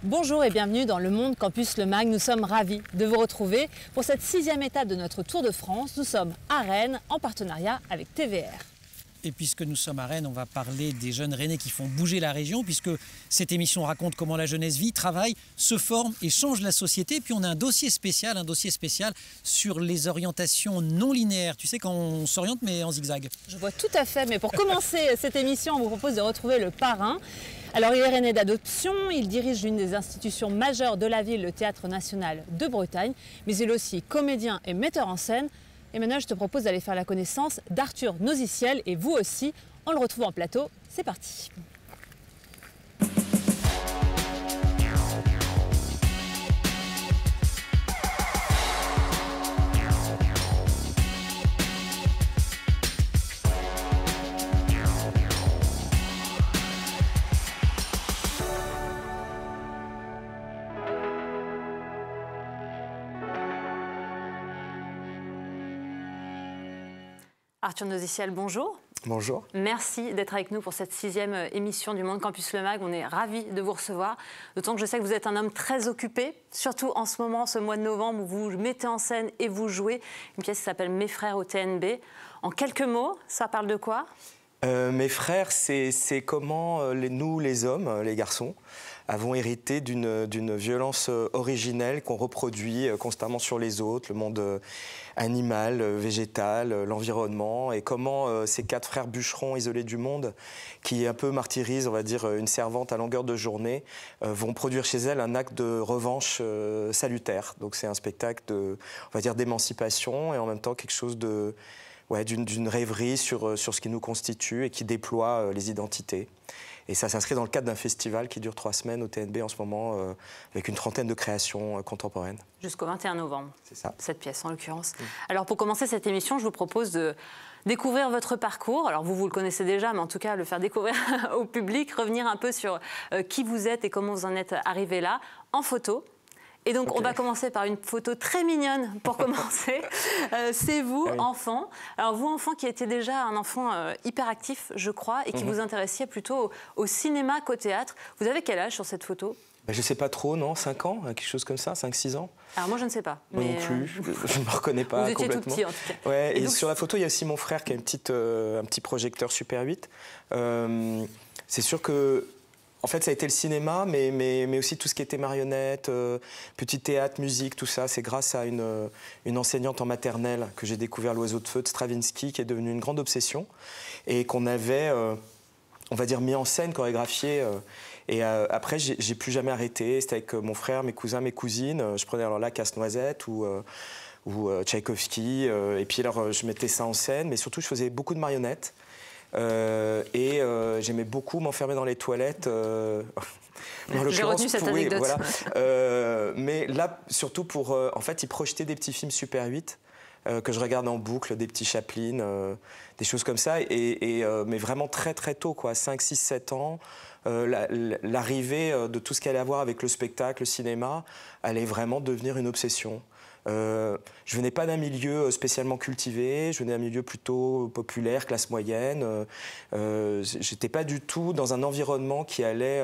Bonjour et bienvenue dans Le Monde Campus Le Mag. Nous sommes ravis de vous retrouver pour cette 6e étape de notre Tour de France. Nous sommes à Rennes en partenariat avec TVR. Et puisque nous sommes à Rennes, on va parler des jeunes Rennais qui font bouger la région, puisque cette émission raconte comment la jeunesse vit, travaille, se forme et change la société. Et puis on a un dossier spécial sur les orientations non linéaires. Tu sais, quand on s'oriente mais en zigzag. Je vois tout à fait, mais pour commencer cette émission, on vous propose de retrouver le parrain. Alors il est rennais d'adoption, il dirige l'une des institutions majeures de la ville, le Théâtre National de Bretagne, mais il est aussi comédien et metteur en scène. Emmanuel, je te propose d'aller faire la connaissance d'Arthur Noziciel et vous aussi, on le retrouve en plateau. C'est parti. Arthur Noziciel, bonjour. Bonjour. Merci d'être avec nous pour cette 6e émission du Monde Campus Le Mag. On est ravis de vous recevoir, d'autant que je sais que vous êtes un homme très occupé, surtout en ce moment, ce mois de novembre, où vous mettez en scène et vous jouez une pièce qui s'appelle Mes frères au TNB. En quelques mots, ça parle de quoi ? Mes frères, c'est comment nous, les hommes, les garçons, avons hérité d'une violence originelle qu'on reproduit constamment sur les autres, le monde animal, végétal, l'environnement, et comment ces 4 frères bûcherons isolés du monde, qui un peu martyrisent, on va dire, une servante à longueur de journée, vont produire chez elle un acte de revanche salutaire. Donc c'est un spectacle on va dire, d'émancipation et en même temps quelque chose de... Ouais, d'une rêverie sur ce qui nous constitue et qui déploie les identités. Et ça s'inscrit dans le cadre d'un festival qui dure 3 semaines au TNB en ce moment, avec une trentaine de créations contemporaines. Jusqu'au 21 novembre, c'est ça. Cette pièce en l'occurrence. Alors pour commencer cette émission, je vous propose de découvrir votre parcours. Alors vous le connaissez déjà, mais en tout cas le faire découvrir au public, revenir un peu sur qui vous êtes et comment vous en êtes arrivé là, en photo. Et donc, on va commencer par une photo très mignonne pour commencer. C'est vous, enfant. Alors, vous, enfant, qui étiez déjà un enfant hyperactif, je crois, et qui vous intéressiez plutôt au cinéma qu'au théâtre. Vous avez quel âge sur cette photo ? Je ne sais pas trop, non, 5 ans, quelque chose comme ça, 5-6 ans. Alors, moi, je ne sais pas. Moi non plus, je ne me reconnais pas complètement. Vous étiez tout petit, en tout cas. Ouais, et donc, sur la photo, il y a aussi mon frère qui a un petit projecteur Super 8. C'est sûr que... En fait, ça a été le cinéma, mais aussi tout ce qui était marionnette, petit théâtre, musique, tout ça. C'est grâce à une enseignante en maternelle que j'ai découvert l'Oiseau de feu de Stravinsky, qui est devenue une grande obsession, et qu'on avait, on va dire, mis en scène, chorégraphié. Et après, j'ai plus jamais arrêté. C'était avec mon frère, mes cousins, mes cousines. Je prenais alors là Casse-Noisette ou Tchaïkovski. Et puis alors, je mettais ça en scène, mais surtout, je faisais beaucoup de marionnettes. J'aimais beaucoup m'enfermer dans les toilettes. J'ai retenu cette anecdote. Voilà. Mais là, surtout pour... en fait, ils projetaient des petits films Super 8 que je regarde en boucle, des petits Chaplin, des choses comme ça. Mais vraiment très, très tôt, quoi, 5, 6, 7 ans. L'arrivée de tout ce qu'elle allait avoir avec le spectacle, le cinéma, allait vraiment devenir une obsession. Je venais pas d'un milieu spécialement cultivé, je venais d'un milieu plutôt populaire, classe moyenne. J'étais pas du tout dans un environnement qui allait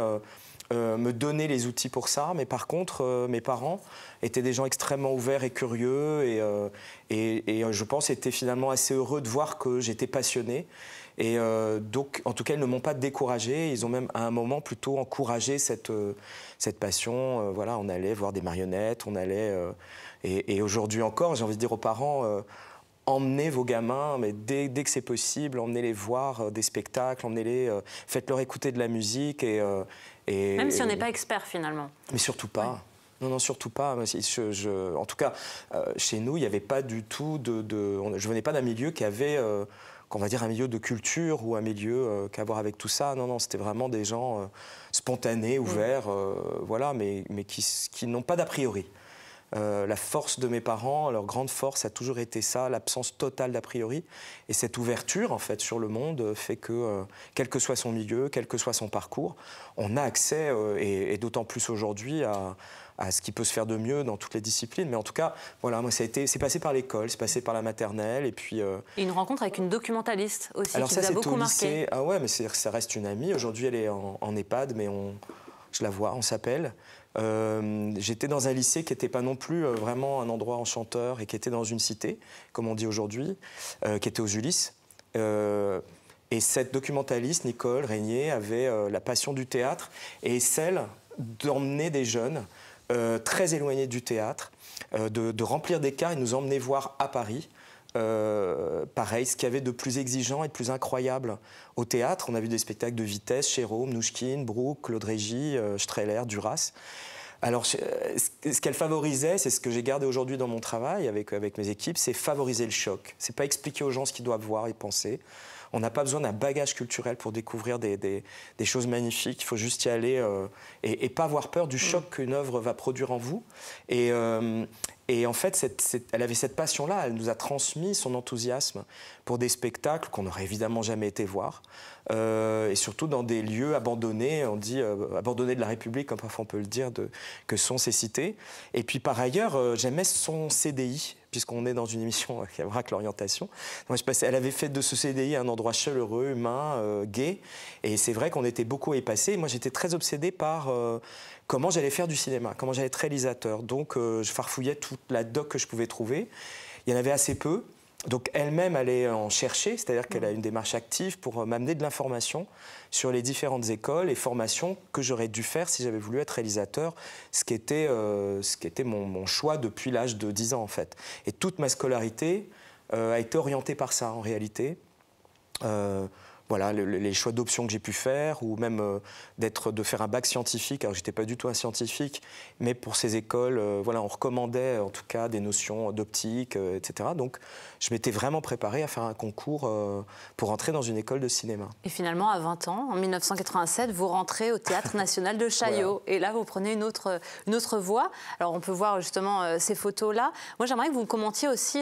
me donner les outils pour ça, mais par contre, mes parents étaient des gens extrêmement ouverts et curieux et je pense étaient finalement assez heureux de voir que j'étais passionné. Et donc, en tout cas, ils ne m'ont pas découragé. Ils ont même, à un moment, plutôt encouragé cette passion. Voilà, on allait voir des marionnettes, on allait... Et aujourd'hui encore, j'ai envie de dire aux parents, emmenez vos gamins, mais dès que c'est possible, emmenez-les voir des spectacles, emmenez-les, faites-leur écouter de la musique. Même si on n'est pas expert, finalement. Mais surtout pas. Ouais. Non, surtout pas. En tout cas, chez nous, il n'y avait pas du tout je venais pas d'un milieu qui avait... qu'on va dire un milieu de culture ou un milieu qu'à voir avec tout ça. Non, c'était vraiment des gens spontanés, ouverts, voilà, mais qui n'ont pas d'a priori. La force de mes parents, leur grande force a toujours été ça, l'absence totale d'a priori. Et cette ouverture, en fait, sur le monde fait que, quel que soit son milieu, quel que soit son parcours, on a accès, et d'autant plus aujourd'hui, à ce qui peut se faire de mieux dans toutes les disciplines. Mais en tout cas, voilà, moi, c'est passé par l'école, c'est passé par la maternelle. Et puis... Et une rencontre avec une documentaliste aussi, alors qui ça, vous a beaucoup marqué. Ah ouais, mais ça reste une amie. Aujourd'hui, elle est en EHPAD, mais je la vois, on s'appelle. J'étais dans un lycée qui n'était pas non plus vraiment un endroit enchanteur et qui était dans une cité, comme on dit aujourd'hui, qui était aux Ulysses. Et cette documentaliste, Nicole Régnier, avait la passion du théâtre et celle d'emmener des jeunes très éloignés du théâtre, de remplir des cars et nous emmener voir à Paris. Pareil, ce qu'il y avait de plus exigeant et de plus incroyable au théâtre. On a vu des spectacles de Vitesse, Chéreau, Mnouchkine, Brooke, Claude Régis, Strehler, Duras. Alors, ce qu'elle favorisait, c'est ce que j'ai gardé aujourd'hui dans mon travail avec mes équipes, c'est favoriser le choc. C'est pas expliquer aux gens ce qu'ils doivent voir et penser. On n'a pas besoin d'un bagage culturel pour découvrir des choses magnifiques. Il faut juste y aller et pas avoir peur du choc qu'une œuvre va produire en vous. Et en fait, elle avait cette passion-là. Elle nous a transmis son enthousiasme pour des spectacles qu'on n'aurait évidemment jamais été voir. Et surtout dans des lieux abandonnés, on dit abandonnés de la République, comme parfois on peut le dire, que sont ces cités. Et puis par ailleurs, j'aimais son CDI, puisqu'on est dans une émission qui braque l'orientation. Elle avait fait de ce CDI un endroit chaleureux, humain, gai. Et c'est vrai qu'on était beaucoup épacés. Moi, j'étais très obsédé par comment j'allais faire du cinéma, comment j'allais être réalisateur. Donc, je farfouillais toute la doc que je pouvais trouver. Il y en avait assez peu. Donc elle-même allait en chercher, c'est-à-dire qu'elle a une démarche active pour m'amener de l'information sur les différentes écoles et formations que j'aurais dû faire si j'avais voulu être réalisateur, ce qui était mon choix depuis l'âge de 10 ans en fait. Et toute ma scolarité a été orientée par ça en réalité. Voilà, les choix d'options que j'ai pu faire, ou même de faire un bac scientifique, alors j'étais pas du tout un scientifique, mais pour ces écoles, voilà, on recommandait en tout cas des notions d'optique, etc. Donc je m'étais vraiment préparé à faire un concours pour entrer dans une école de cinéma. Et finalement, à 20 ans, en 1987, vous rentrez au Théâtre National de Chaillot. Voilà. Et là, vous prenez une autre voie. Alors on peut voir justement ces photos-là. Moi, j'aimerais que vous commentiez aussi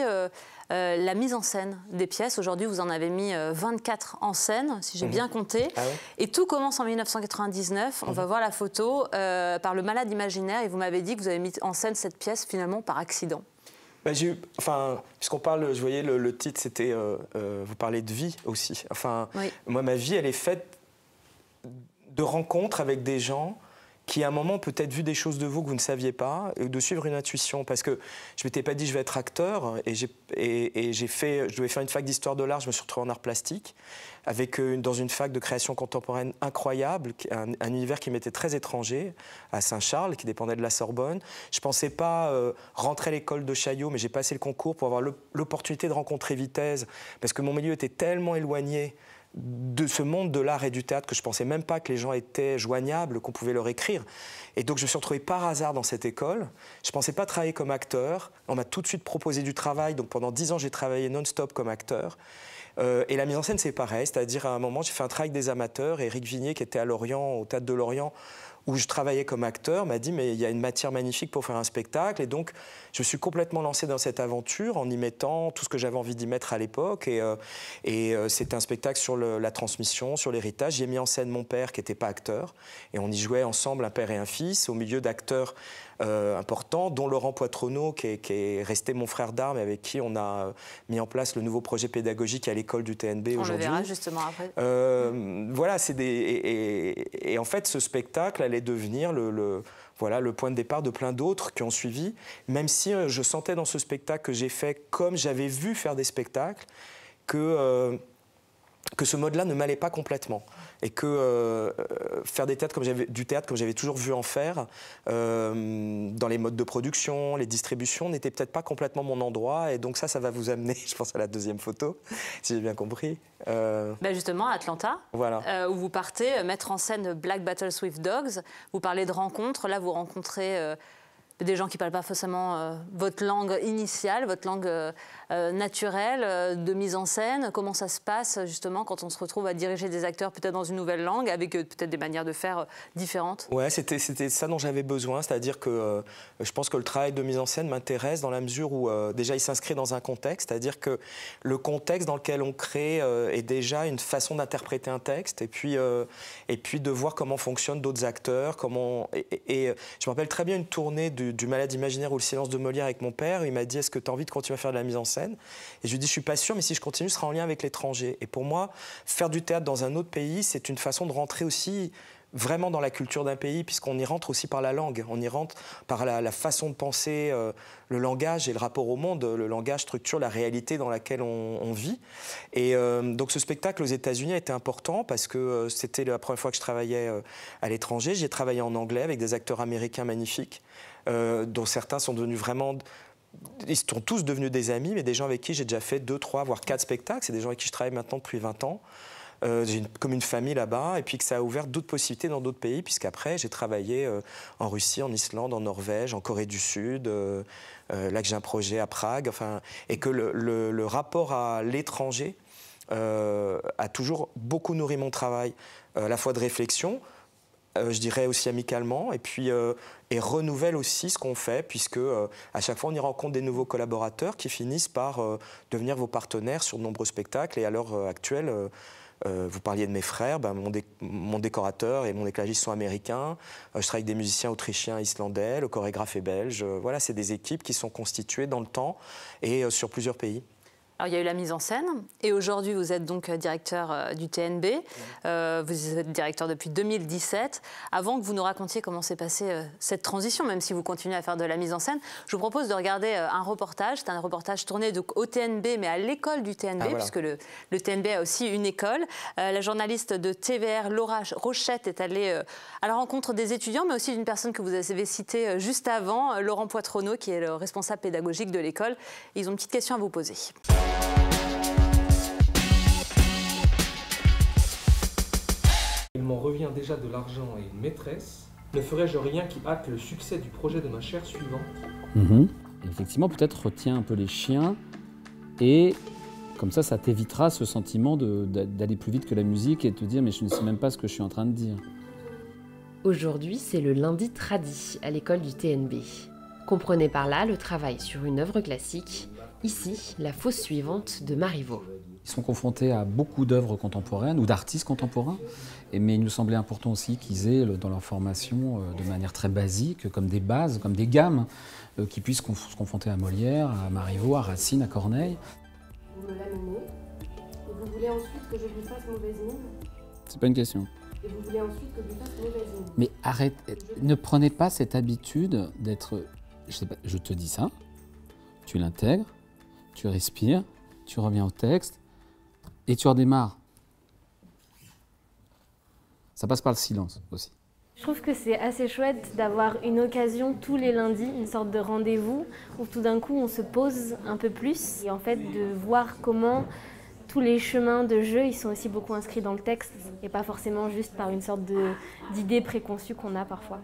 la mise en scène des pièces. Aujourd'hui, vous en avez mis 24 en scène, si j'ai bien compté. Ah ouais. Et tout commence en 1999. On va voir la photo par Le Malade imaginaire. Et vous m'avez dit que vous avez mis en scène cette pièce finalement par accident. Bah, puisqu'on parle, je voyais le titre, c'était vous parlez de vie aussi. Enfin, oui. Moi, ma vie, elle est faite de rencontres avec des gens qui, à un moment, ont peut-être vu des choses de vous que vous ne saviez pas, et de suivre une intuition. Parce que je ne m'étais pas dit je vais être acteur, et je devais faire une fac d'histoire de l'art, je me suis retrouvé en art plastique, dans une fac de création contemporaine incroyable, un univers qui m'était très étranger, à Saint-Charles, qui dépendait de la Sorbonne. Je ne pensais pas rentrer à l'école de Chaillot, mais j'ai passé le concours pour avoir l'opportunité de rencontrer Vitesse, parce que mon milieu était tellement éloigné de ce monde de l'art et du théâtre que je ne pensais même pas que les gens étaient joignables, qu'on pouvait leur écrire. Et donc je me suis retrouvé par hasard dans cette école. Je ne pensais pas travailler comme acteur. On m'a tout de suite proposé du travail. Donc pendant 10 ans, j'ai travaillé non-stop comme acteur. Et la mise en scène, c'est pareil. C'est-à-dire, à un moment, j'ai fait un travail des amateurs. Et Éric Vignier, qui était à Lorient, au Théâtre de Lorient, où je travaillais comme acteur, m'a dit « mais il y a une matière magnifique pour faire un spectacle ». Et donc, je me suis complètement lancé dans cette aventure en y mettant tout ce que j'avais envie d'y mettre à l'époque. Et c'était un spectacle sur la transmission, sur l'héritage. J'ai mis en scène mon père, qui n'était pas acteur. Et on y jouait ensemble, un père et un fils, au milieu d'acteurs importants, dont Laurent Poitronneau, qui est resté mon frère d'armes, et avec qui on a mis en place le nouveau projet pédagogique à l'école du TNB aujourd'hui. On le verra justement après. Voilà, et en fait, ce spectacle allait devenir voilà, le point de départ de plein d'autres qui ont suivi, même si je sentais dans ce spectacle que j'ai fait comme j'avais vu faire des spectacles, que ce mode-là ne m'allait pas complètement. Et que faire du théâtre comme j'avais toujours vu en faire, dans les modes de production, les distributions, n'était peut-être pas complètement mon endroit. Et donc ça va vous amener, je pense, à la deuxième photo, si j'ai bien compris. Justement, à Atlanta, voilà. Où vous partez mettre en scène Black Battles with Dogs. Vous parlez de rencontres. Là, vous rencontrez des gens qui ne parlent pas forcément votre langue initiale, votre langue naturelle de mise en scène. Comment ça se passe justement quand on se retrouve à diriger des acteurs peut-être dans une nouvelle langue, avec peut-être des manières de faire différentes? Ouais, c'était ça dont j'avais besoin, c'est-à-dire que je pense que le travail de mise en scène m'intéresse dans la mesure où déjà il s'inscrit dans un contexte, c'est-à-dire que le contexte dans lequel on crée est déjà une façon d'interpréter un texte, et puis de voir comment fonctionnent d'autres acteurs, et je me rappelle très bien une tournée du Malade imaginaire ou Le silence de Molière avec mon père. Il m'a dit « Est-ce que tu as envie de continuer à faire de la mise en scène ?» Et je lui ai dit « Je ne suis pas sûr, mais si je continue, ce sera en lien avec l'étranger. » Et pour moi, faire du théâtre dans un autre pays, c'est une façon de rentrer aussi vraiment dans la culture d'un pays, puisqu'on y rentre aussi par la langue, on y rentre par la façon de penser, le langage et le rapport au monde. Le langage structure la réalité dans laquelle on vit. Et donc ce spectacle aux États-Unis a été important parce que c'était la première fois que je travaillais à l'étranger. J'ai travaillé en anglais avec des acteurs américains magnifiques, dont certains sont devenus vraiment... Ils sont tous devenus des amis, mais des gens avec qui j'ai déjà fait 2, 3, voire 4 spectacles. C'est des gens avec qui je travaille maintenant depuis 20 ans. J'ai comme une famille là-bas, et puis que ça a ouvert d'autres possibilités dans d'autres pays, puisqu'après j'ai travaillé en Russie, en Islande, en Norvège, en Corée du Sud, là que j'ai un projet à Prague, enfin, et que le rapport à l'étranger a toujours beaucoup nourri mon travail, à la fois de réflexion, je dirais aussi amicalement, et puis et renouvelle aussi ce qu'on fait, puisque à chaque fois on y rencontre des nouveaux collaborateurs qui finissent par devenir vos partenaires sur de nombreux spectacles, et à l'heure actuelle... vous parliez de mes frères, mon décorateur et mon éclairagiste sont américains. Je travaille avec des musiciens autrichiens, islandais, le chorégraphe est belge. Voilà, c'est des équipes qui sont constituées dans le temps et sur plusieurs pays. Alors, il y a eu la mise en scène et aujourd'hui vous êtes donc directeur du TNB. Vous êtes directeur depuis 2017. Avant que vous nous racontiez comment s'est passée cette transition, même si vous continuez à faire de la mise en scène, je vous propose de regarder un reportage. C'est un reportage tourné donc au TNB, mais à l'école du TNB, voilà. Puisque le TNB a aussi une école. La journaliste de TVR, Laura Rochette, est allée à la rencontre des étudiants, mais aussi d'une personne que vous avez citée juste avant, Laurent Poitronneau, qui est le responsable pédagogique de l'école. Ils ont une petite question à vous poser. Il m'en revient déjà de l'argent et une maîtresse. Ne ferais-je rien qui hâte le succès du projet de ma chère suivante? Effectivement, peut-être retiens un peu les chiens et comme ça t'évitera ce sentiment d'aller plus vite que la musique et de te dire mais je ne sais même pas ce que je suis en train de dire. Aujourd'hui, c'est le lundi tradi à l'école du TNB. Comprenez par là le travail sur une œuvre classique. Ici, la fausse suivante de Marivaux. Ils sont confrontés à beaucoup d'œuvres contemporaines ou d'artistes contemporains, mais il nous semblait important aussi qu'ils aient dans leur formation, de manière très basique, comme des bases, comme des gammes, qui puissent se confronter à Molière, à Marivaux, à Racine, à Corneille. Vous me l'amenez, et vous voulez ensuite que je lui fasse mauvaise mine? C'est pas une question. Et vous voulez ensuite que je lui fasse mauvaise mine? Mais arrête, ne prenez pas cette habitude d'être... Je te dis ça, tu l'intègres, tu respires, tu reviens au texte et tu redémarres. Ça passe par le silence aussi. Je trouve que c'est assez chouette d'avoir une occasion tous les lundis, une sorte de rendez-vous où tout d'un coup on se pose un peu plus et en fait de voir comment tous les chemins de jeu ils sont aussi beaucoup inscrits dans le texte et pas forcément juste par une sorte d'idée préconçue qu'on a parfois.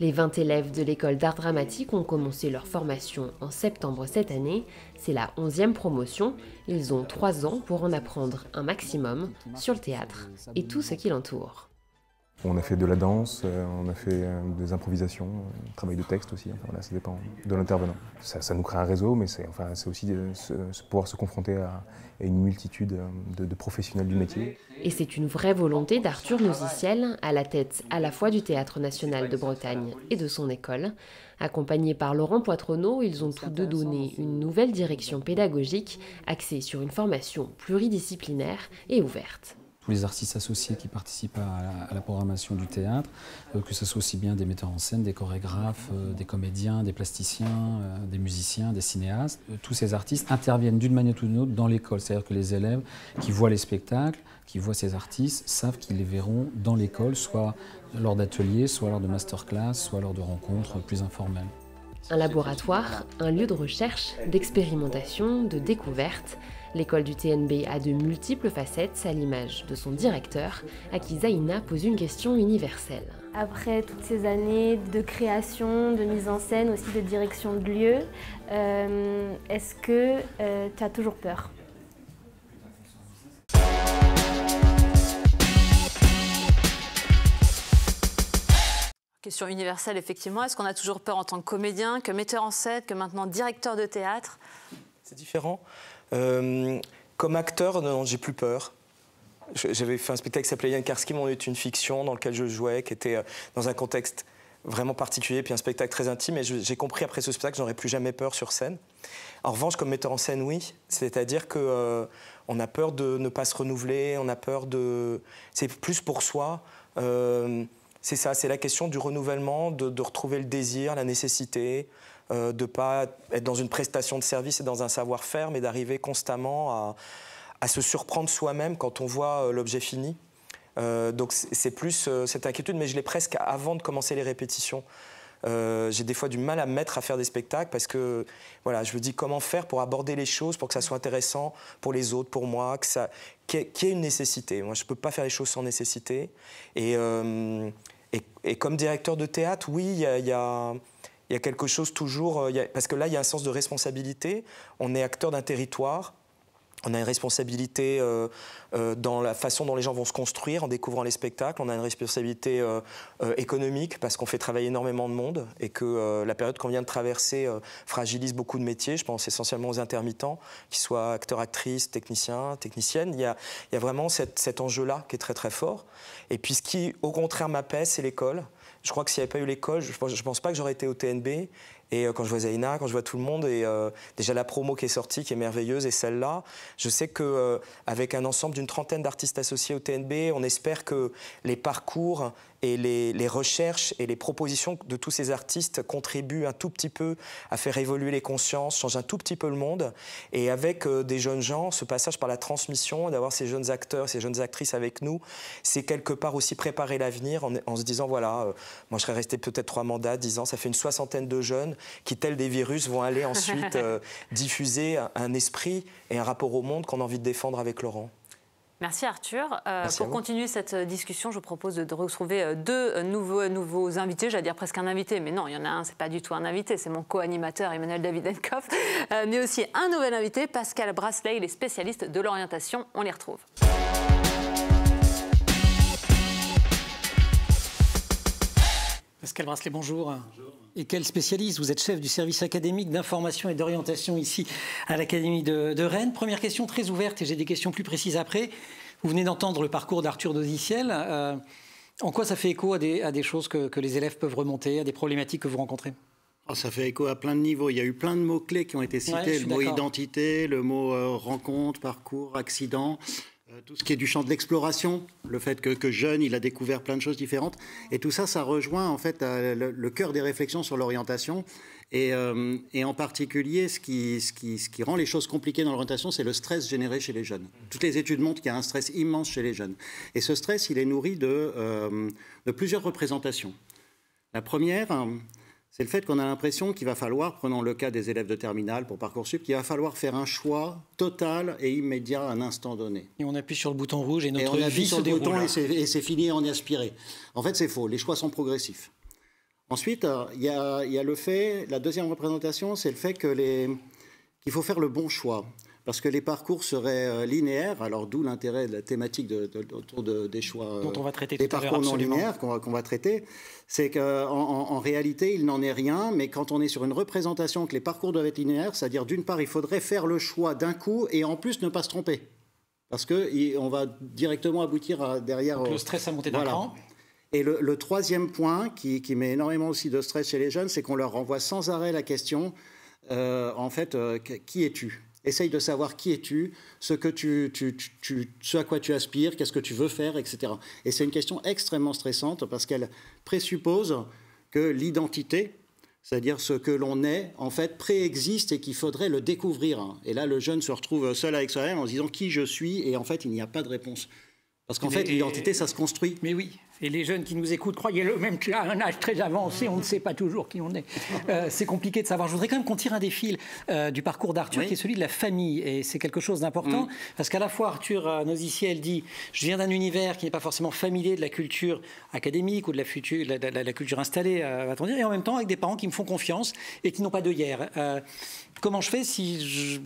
Les 20 élèves de l'école d'art dramatique ont commencé leur formation en septembre cette année. C'est la 11e promotion. Ils ont 3 ans pour en apprendre un maximum sur le théâtre et tout ce qui l'entoure. On a fait de la danse, on a fait des improvisations, travail de texte aussi, enfin, voilà, ça dépend de l'intervenant. Ça nous crée un réseau, mais c'est aussi pouvoir se confronter à une multitude de professionnels du métier. Et c'est une vraie volonté d'Arthur Nouziciel, à la tête à la fois du Théâtre National de Bretagne et de son école. Accompagnés par Laurent Poitronneau, ils ont tous deux donné une nouvelle direction pédagogique axée sur une formation pluridisciplinaire et ouverte. Tous les artistes associés qui participent à la programmation du théâtre, que ce soit aussi bien des metteurs en scène, des chorégraphes, des comédiens, des plasticiens, des musiciens, des cinéastes. Tous ces artistes interviennent d'une manière ou d'une autre dans l'école. C'est-à-dire que les élèves qui voient les spectacles, qui voient ces artistes, savent qu'ils les verront dans l'école, soit lors d'ateliers, soit lors de masterclass, soit lors de rencontres plus informelles. Un laboratoire, un lieu de recherche, d'expérimentation, de découverte. L'école du TNB a de multiples facettes à l'image de son directeur, à qui Zaïna pose une question universelle. Après toutes ces années de création, de mise en scène, aussi de direction de lieu, est-ce que tu as toujours peur ? Question universelle, effectivement. Est-ce qu'on a toujours peur en tant que comédien, que metteur en scène, que maintenant directeur de théâtre ? C'est différent. Comme acteur, non, j'ai plus peur. J'avais fait un spectacle qui s'appelait Yann Karski, Mon est une fiction, dans lequel je jouais, qui était dans un contexte vraiment particulier, puis un spectacle très intime. Et j'ai compris après ce spectacle que j'aurais plus jamais peur sur scène. En revanche, comme metteur en scène, oui. C'est-à-dire que on a peur de ne pas se renouveler, on a peur de... C'est plus pour soi. c'est ça, c'est la question du renouvellement, de retrouver le désir, la nécessité, de ne pas être dans une prestation de service et dans un savoir-faire, mais d'arriver constamment à se surprendre soi-même quand on voit l'objet fini. Donc c'est plus cette inquiétude, mais je l'ai presque avant de commencer les répétitions. J'ai des fois du mal à me mettre à faire des spectacles parce que voilà, je me dis comment faire pour aborder les choses, pour que ça soit intéressant pour les autres, pour moi, qu'il y ait une nécessité. Moi, je ne peux pas faire les choses sans nécessité. Et comme directeur de théâtre, oui, il y a quelque chose toujours... parce que là, il y a un sens de responsabilité. On est acteur d'un territoire. On a une responsabilité dans la façon dont les gens vont se construire en découvrant les spectacles. On a une responsabilité économique parce qu'on fait travailler énormément de monde et que la période qu'on vient de traverser fragilise beaucoup de métiers. Je pense essentiellement aux intermittents, qu'ils soient acteurs, actrices, techniciens, techniciennes. Il y a vraiment cet enjeu-là qui est très très fort. Et puis ce qui, au contraire, m'apaise, c'est l'école. Je crois que s'il n'y avait pas eu l'école, je ne pense pas que j'aurais été au TNB. Et quand je vois Zaina, quand je vois tout le monde, et déjà la promo qui est sortie, qui est merveilleuse, et celle-là, je sais qu'avec un ensemble d'une trentaine d'artistes associés au TNB, on espère que les parcours et les recherches et les propositions de tous ces artistes contribuent un tout petit peu à faire évoluer les consciences, changent un tout petit peu le monde. Et avec des jeunes gens, ce passage par la transmission, d'avoir ces jeunes acteurs, ces jeunes actrices avec nous, c'est quelque part aussi préparer l'avenir en se disant, voilà, moi je serais resté peut-être 3 mandats, 10 ans, ça fait une 60aine de jeunes qui, tels des virus, vont aller ensuite diffuser un esprit et un rapport au monde qu'on a envie de défendre avec Laurent. Merci Arthur. Merci pour continuer cette discussion, je vous propose de retrouver 2 nouveaux invités. J'allais dire presque un invité, mais non, il y en a un, c'est pas du tout un invité, c'est mon co-animateur Emmanuel Davidenkoff, mais aussi un nouvel invité, Pascal Brasselet, il est spécialiste de l'orientation. On les retrouve. Pascal Brasselet, bonjour. Bonjour. Et quel spécialiste, vous êtes chef du service académique d'information et d'orientation ici à l'Académie de Rennes. Première question très ouverte et j'ai des questions plus précises après. Vous venez d'entendre le parcours d'Arthur Dosiciel. En quoi ça fait écho à des choses que les élèves peuvent remonter, à des problématiques que vous rencontrez ? Ça fait écho à plein de niveaux. Il y a eu plein de mots-clés qui ont été cités. Le mot identité, le mot rencontre, parcours, accident. Tout ce qui est du champ de l'exploration, le fait que jeune, il a découvert plein de choses différentes. Et tout ça, ça rejoint en fait le cœur des réflexions sur l'orientation. Et en particulier, ce qui rend les choses compliquées dans l'orientation, c'est le stress généré chez les jeunes. Toutes les études montrent qu'il y a un stress immense chez les jeunes. Et ce stress, il est nourri de plusieurs représentations. La première, c'est le fait qu'on a l'impression qu'il va falloir, prenons le cas des élèves de terminale pour Parcoursup, qu'il va falloir faire un choix total et immédiat à un instant donné. Et on appuie sur le bouton rouge et notre vie se déroule. On appuie sur le bouton et c'est fini et on est aspiré. En fait, c'est faux. Les choix sont progressifs. Ensuite, il y a le fait, la deuxième représentation, c'est le fait qu'il faut faire le bon choix. Parce que les parcours seraient linéaires, alors d'où l'intérêt de la thématique autour des choix dont on va traiter des parcours non linéaires qu'on va traiter, c'est qu'en réalité, il n'en est rien, mais quand on est sur une représentation que les parcours doivent être linéaires, c'est-à-dire d'une part, il faudrait faire le choix d'un coup et en plus ne pas se tromper. Parce qu'on va directement aboutir derrière... Donc le stress à monter d'un cran. Et le troisième point qui met énormément aussi de stress chez les jeunes, c'est qu'on leur renvoie sans arrêt la question, qui es-tu ? Essaye de savoir qui es-tu, ce à quoi tu aspires, qu'est-ce que tu veux faire, etc. Et c'est une question extrêmement stressante parce qu'elle présuppose que l'identité, c'est-à-dire ce que l'on est, en fait, préexiste et qu'il faudrait le découvrir. Et là, le jeune se retrouve seul avec soi-même en se disant qui je suis, et en fait, il n'y a pas de réponse. Parce qu'en fait, l'identité, ça se construit. Mais oui, et les jeunes qui nous écoutent, croyez-le, même qu'à un âge très avancé, on ne sait pas toujours qui on est. C'est compliqué de savoir. Je voudrais quand même qu'on tire un des fils du parcours d'Arthur, qui est celui de la famille. Et c'est quelque chose d'important, parce qu'à la fois, Arthur Dosiciel dit « Je viens d'un univers qui n'est pas forcément familier de la culture académique ou de la culture installée, va-t-on dire, et en même temps avec des parents qui me font confiance et qui n'ont pas d'œillère. Comment je fais si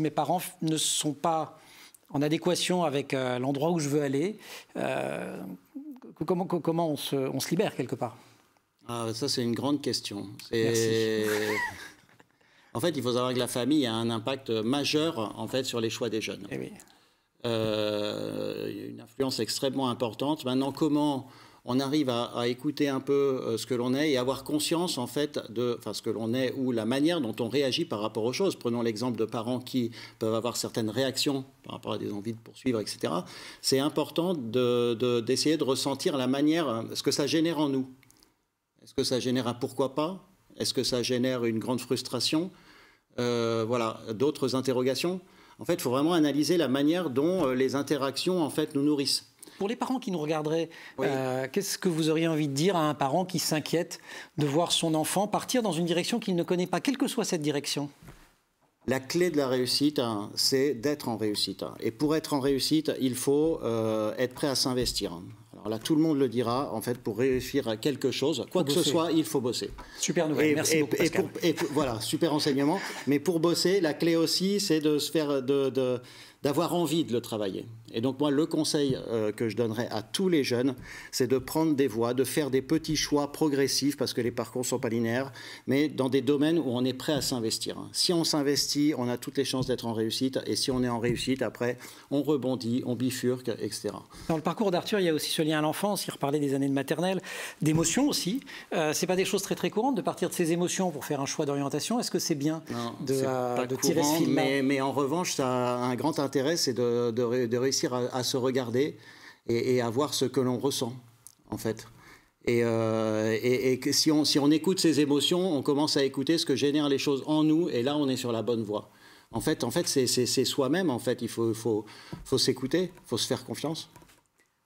mes parents ne sont pas en adéquation avec l'endroit où je veux aller, comment on se libère quelque part ? Ça, c'est une grande question. Merci. En fait, il faut savoir que la famille a un impact majeur en fait, sur les choix des jeunes. Eh oui. Une influence extrêmement importante. Maintenant, comment on arrive à écouter un peu ce que l'on est et avoir conscience en fait de ce que l'on est ou la manière dont on réagit par rapport aux choses. Prenons l'exemple de parents qui peuvent avoir certaines réactions par rapport à des envies de poursuivre, etc. C'est important d'essayer de ressentir la manière, ce que ça génère en nous. Est-ce que ça génère un pourquoi pas? Est-ce que ça génère une grande frustration? Voilà, d'autres interrogations. En fait, il faut vraiment analyser la manière dont les interactions en fait nous nourrissent. Pour les parents qui nous regarderaient, oui. Qu'est-ce que vous auriez envie de dire à un parent qui s'inquiète de voir son enfant partir dans une direction qu'il ne connaît pas, quelle que soit cette direction? La clé de la réussite, c'est d'être en réussite. Et pour être en réussite, il faut être prêt à s'investir. Alors là, tout le monde le dira, en fait, pour réussir à quelque chose, quoi que ce soit, il faut bosser. Super nouvelle, merci beaucoup, Pascal. Voilà, super enseignement. Mais pour bosser, la clé aussi, c'est de se faire, d'avoir envie de le travailler. Et donc moi, le conseil que je donnerais à tous les jeunes, c'est de prendre des voies, de faire des petits choix progressifs, parce que les parcours ne sont pas linéaires, mais dans des domaines où on est prêt à s'investir. Si on s'investit, on a toutes les chances d'être en réussite, et si on est en réussite, après, on rebondit, on bifurque, etc. Dans le parcours d'Arthur, il y a aussi ce lien à l'enfance, il reparlait des années de maternelle, d'émotions aussi. C'est pas des choses très très courantes de partir de ses émotions pour faire un choix d'orientation. Est-ce que c'est bien de tirer ce fil-là? Mais en revanche, ça a un grand intérêt, c'est de réussir à se regarder et à voir ce que l'on ressent, en fait. Et que si on écoute ses émotions, on commence à écouter ce que génèrent les choses en nous, et là, on est sur la bonne voie. En fait c'est soi-même, en fait. Il faut s'écouter, il faut se faire confiance.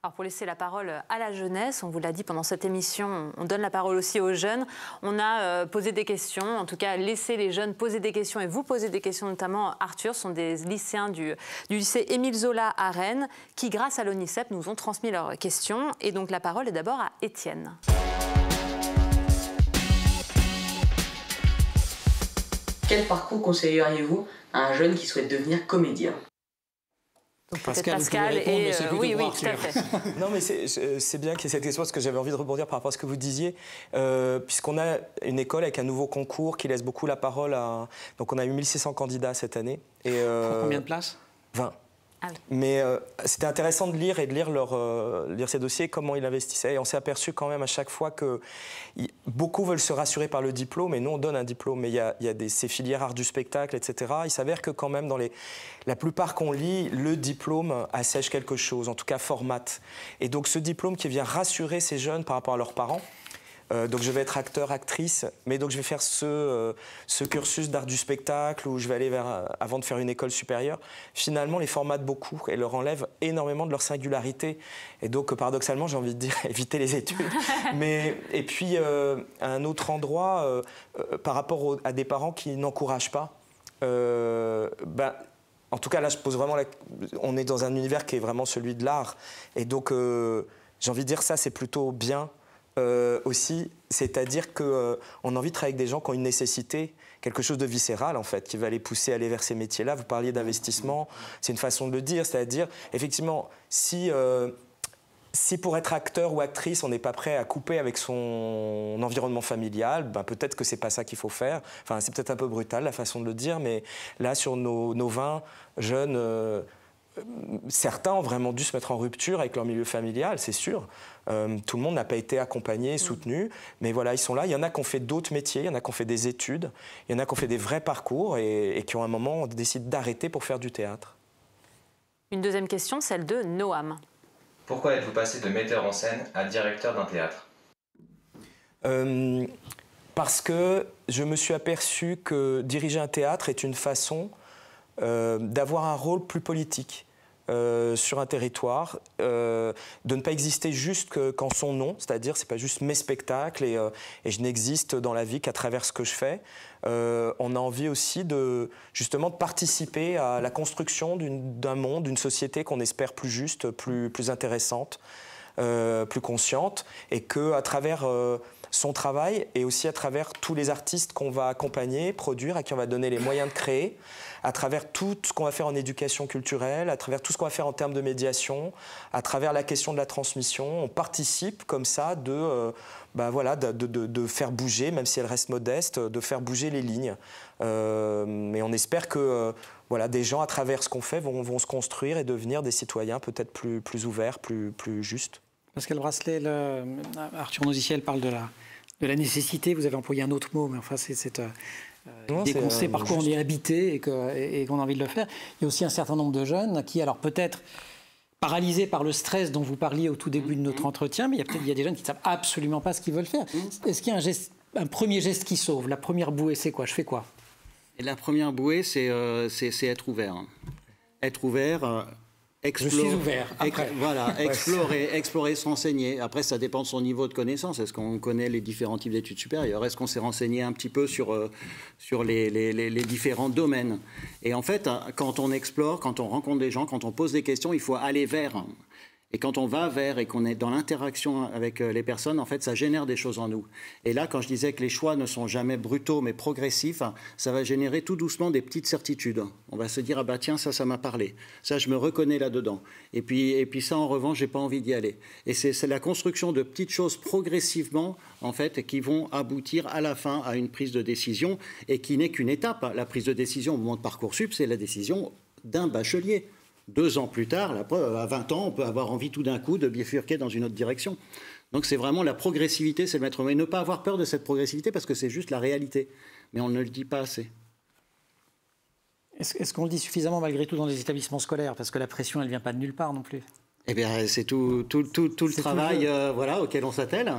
Alors pour laisser la parole à la jeunesse, on vous l'a dit pendant cette émission, on donne la parole aussi aux jeunes. On a posé des questions, en tout cas laissé les jeunes poser des questions et vous poser des questions, notamment Arthur, ce sont des lycéens du lycée Émile Zola à Rennes qui, grâce à l'ONICEP, nous ont transmis leurs questions. Et donc la parole est d'abord à Étienne. Quel parcours conseilleriez-vous à un jeune qui souhaite devenir comédien? Donc Pascal et oui, tout à fait. Non, mais c'est bien qu'il y ait cette question parce que j'avais envie de rebondir par rapport à ce que vous disiez, puisqu'on a une école avec un nouveau concours qui laisse beaucoup la parole à. Donc on a eu 1600 candidats cette année. Pour combien de places? 20. Ah oui. Mais c'était intéressant de lire lire ces dossiers, comment ils investissaient. Et on s'est aperçu quand même à chaque fois que beaucoup veulent se rassurer par le diplôme, et nous on donne un diplôme, mais il y a ces filières art du spectacle, etc. Il s'avère que quand même dans la plupart qu'on lit, le diplôme assèche quelque chose, en tout cas formate. Et donc ce diplôme qui vient rassurer ces jeunes par rapport à leurs parents. Donc je vais être acteur, actrice, mais donc je vais faire ce cursus d'art du spectacle où je vais aller avant de faire une école supérieure. Finalement, les formate beaucoup et leur enlève énormément de leur singularité. Et donc, paradoxalement, j'ai envie de dire, éviter les études. Et puis, à un autre endroit, par rapport à des parents qui n'encouragent pas, en tout cas, là, je pose vraiment on est dans un univers qui est vraiment celui de l'art. Et donc, j'ai envie de dire ça, c'est plutôt bien. Aussi, c'est-à-dire qu'on a envie de travailler avec des gens qui ont une nécessité, quelque chose de viscéral en fait, qui va les pousser à aller vers ces métiers-là. Vous parliez d'investissement, c'est une façon de le dire, c'est-à-dire, effectivement, si pour être acteur ou actrice, on n'est pas prêt à couper avec son environnement familial, peut-être que c'est pas ça qu'il faut faire. Enfin, c'est peut-être un peu brutal la façon de le dire, mais là, sur nos 20 jeunes... certains ont vraiment dû se mettre en rupture avec leur milieu familial, c'est sûr. Tout le monde n'a pas été accompagné, soutenu, mais voilà, ils sont là. Il y en a qui ont fait d'autres métiers, il y en a qui ont fait des études, il y en a qui ont fait des vrais parcours et qui, ont à un moment, décidé d'arrêter pour faire du théâtre. Une deuxième question, celle de Noam. Pourquoi êtes-vous passé de metteur en scène à directeur d'un théâtre? Parce que je me suis aperçu que diriger un théâtre est une façon d'avoir un rôle plus politique sur un territoire, de ne pas exister juste qu'en son nom, c'est-à-dire c'est pas juste mes spectacles et je n'existe dans la vie qu'à travers ce que je fais. On a envie aussi justement de participer à la construction d'un monde, d'une société qu'on espère plus juste, plus intéressante, plus consciente, et qu'à travers son travail et aussi à travers tous les artistes qu'on va accompagner, produire, à qui on va donner les moyens de créer, à travers tout ce qu'on va faire en éducation culturelle, à travers tout ce qu'on va faire en termes de médiation, à travers la question de la transmission, on participe comme ça de faire bouger, même si elle reste modeste, de faire bouger les lignes. Mais on espère que des gens, à travers ce qu'on fait, vont se construire et devenir des citoyens peut-être plus ouverts, plus justes. Pascal Brasselet, Arthur Noziciel parle de la nécessité, vous avez employé un autre mot, mais enfin c'est cette idée qu'on sait par quoi on est habité et qu'on a envie de le faire. Il y a aussi un certain nombre de jeunes qui, alors peut-être paralysés par le stress dont vous parliez au tout début de notre entretien, mais il y a des jeunes qui ne savent absolument pas ce qu'ils veulent faire. Est-ce qu'il y a un premier geste qui sauve? La première bouée, c'est quoi? Je fais quoi? Et la première bouée, c'est être ouvert. Être ouvert, je suis ouvert. Voilà, explorer, se renseigner. Après, ça dépend de son niveau de connaissance. Est-ce qu'on connaît les différents types d'études supérieures? Est-ce qu'on s'est renseigné un petit peu sur les différents domaines? Et en fait, quand on explore, quand on rencontre des gens, quand on pose des questions, il faut aller vers. Et quand on va vers et qu'on est dans l'interaction avec les personnes, en fait, ça génère des choses en nous. Et là, quand je disais que les choix ne sont jamais brutaux, mais progressifs, ça va générer tout doucement des petites certitudes. On va se dire, ah bah tiens, ça m'a parlé. Ça, je me reconnais là-dedans. Et puis ça, en revanche, j'ai pas envie d'y aller. Et c'est la construction de petites choses progressivement, en fait, qui vont aboutir à la fin à une prise de décision et qui n'est qu'une étape. La prise de décision au moment de Parcoursup, c'est la décision d'un bachelier. 2 ans plus tard, à 20 ans, on peut avoir envie tout d'un coup de bifurquer dans une autre direction. Donc c'est vraiment la progressivité, c'est le maître mot. Et ne pas avoir peur de cette progressivité parce que c'est juste la réalité. Mais on ne le dit pas assez. Est-ce qu'on le dit suffisamment malgré tout dans les établissements scolaires? Parce que la pression, elle ne vient pas de nulle part non plus. Eh bien, c'est tout le travail auquel on s'attelle.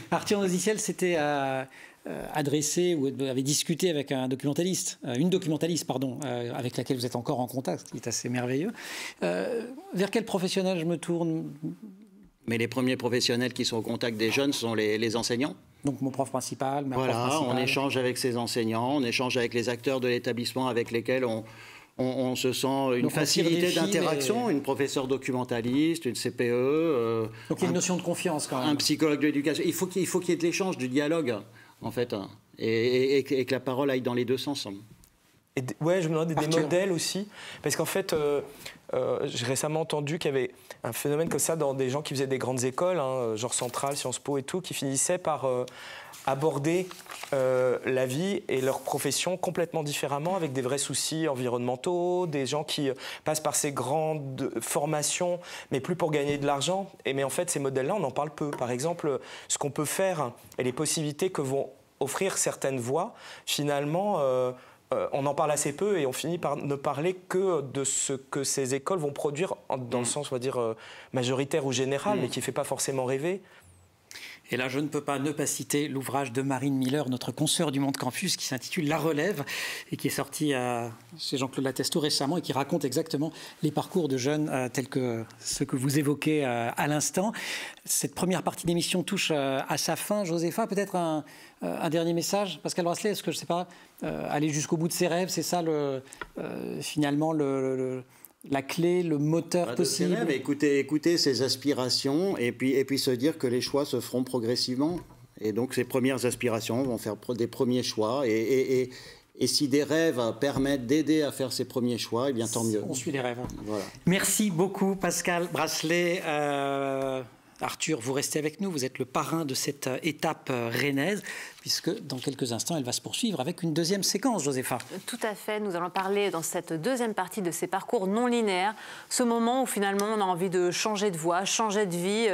Arthur Noziciel s'était adressé ou avait discuté avec une documentaliste, avec laquelle vous êtes encore en contact, ce qui est assez merveilleux. Vers quel professionnel je me tourne? Mais les premiers professionnels qui sont au contact des jeunes sont les enseignants. Donc mon prof principal, ma prof principale. Voilà, on échange avec ces enseignants, on échange avec les acteurs de l'établissement avec lesquels on se sent une facilité d'interaction, une professeure documentaliste, une CPE. Donc il y a une notion de confiance quand même. Un psychologue de l'éducation. Il faut qu'il y ait de l'échange, du dialogue, en fait, et que la parole aille dans les deux sens. Ouais, je me demande des modèles aussi, parce qu'en fait, j'ai récemment entendu qu'il y avait un phénomène comme ça dans des gens qui faisaient des grandes écoles, genre Centrale, Sciences Po et tout, qui finissaient par aborder la vie et leur profession complètement différemment, avec des vrais soucis environnementaux, des gens qui passent par ces grandes formations, mais plus pour gagner de l'argent. Mais en fait, ces modèles-là, on en parle peu. Par exemple, ce qu'on peut faire et les possibilités que vont offrir certaines voies, finalement... on en parle assez peu et on finit par ne parler que de ce que ces écoles vont produire dans le sens, on va dire, majoritaire ou général, mais qui ne fait pas forcément rêver. Et là, je ne peux pas ne pas citer l'ouvrage de Marine Miller, notre consoeur du Monde Campus, qui s'intitule La Relève et qui est sorti chez Jean-Claude Latesto récemment et qui raconte exactement les parcours de jeunes tels que ceux que vous évoquez à l'instant. Cette première partie d'émission touche à sa fin. Josépha, peut-être un dernier message? Pascal Brasselet, est-ce que, je ne sais pas, aller jusqu'au bout de ses rêves, c'est ça finalement la clé, le moteur possible? Écouter ses aspirations et puis se dire que les choix se feront progressivement. Et donc ces premières aspirations vont faire des premiers choix. Et si des rêves permettent d'aider à faire ces premiers choix, eh bien tant mieux. On suit les rêves. Voilà. Merci beaucoup Pascal Brasselet. Arthur, vous restez avec nous, vous êtes le parrain de cette étape rennaise, puisque dans quelques instants, elle va se poursuivre avec une deuxième séquence, Josépha. Tout à fait, nous allons parler dans cette deuxième partie de ces parcours non linéaires, ce moment où finalement on a envie de changer de voie, changer de vie,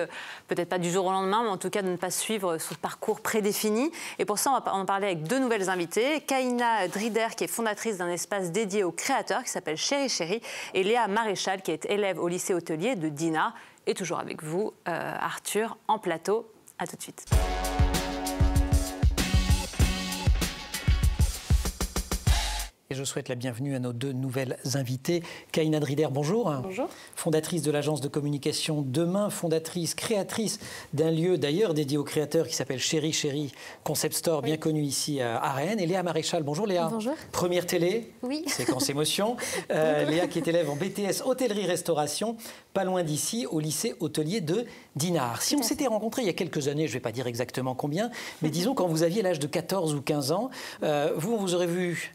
peut-être pas du jour au lendemain, mais en tout cas de ne pas suivre ce parcours prédéfini. Et pour ça, on va en parler avec 2 nouvelles invitées, Kaïna Drider, qui est fondatrice d'un espace dédié aux créateurs, qui s'appelle Chéri Chéri, et Léa Maréchal, qui est élève au lycée hôtelier de Dinard. Et toujours avec vous, Arthur, en plateau. À tout de suite. Et je souhaite la bienvenue à nos 2 nouvelles invitées. Kaïna Drider, bonjour. Bonjour. Fondatrice de l'agence de communication Demain, fondatrice, créatrice d'un lieu d'ailleurs dédié aux créateurs qui s'appelle Chéri Chéri Concept Store, bien connu ici à Rennes. Et Léa Maréchal, bonjour Léa. Bonjour. Première télé, oui. Séquence émotion. Léa qui est élève en BTS hôtellerie-restauration, pas loin d'ici, au lycée hôtelier de Dinard. Si on s'était rencontrés il y a quelques années, je ne vais pas dire exactement combien, mais disons quand vous aviez l'âge de 14 ou 15 ans, vous aurez vu...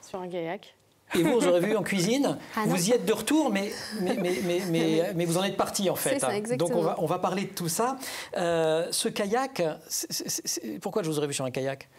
Sur un kayak. Et vous aurez vu en cuisine, vous y êtes de retour, mais vous en êtes parti en fait. C'est ça, exactement. Donc on va parler de tout ça. Ce kayak, pourquoi je vous aurais vu sur un kayak?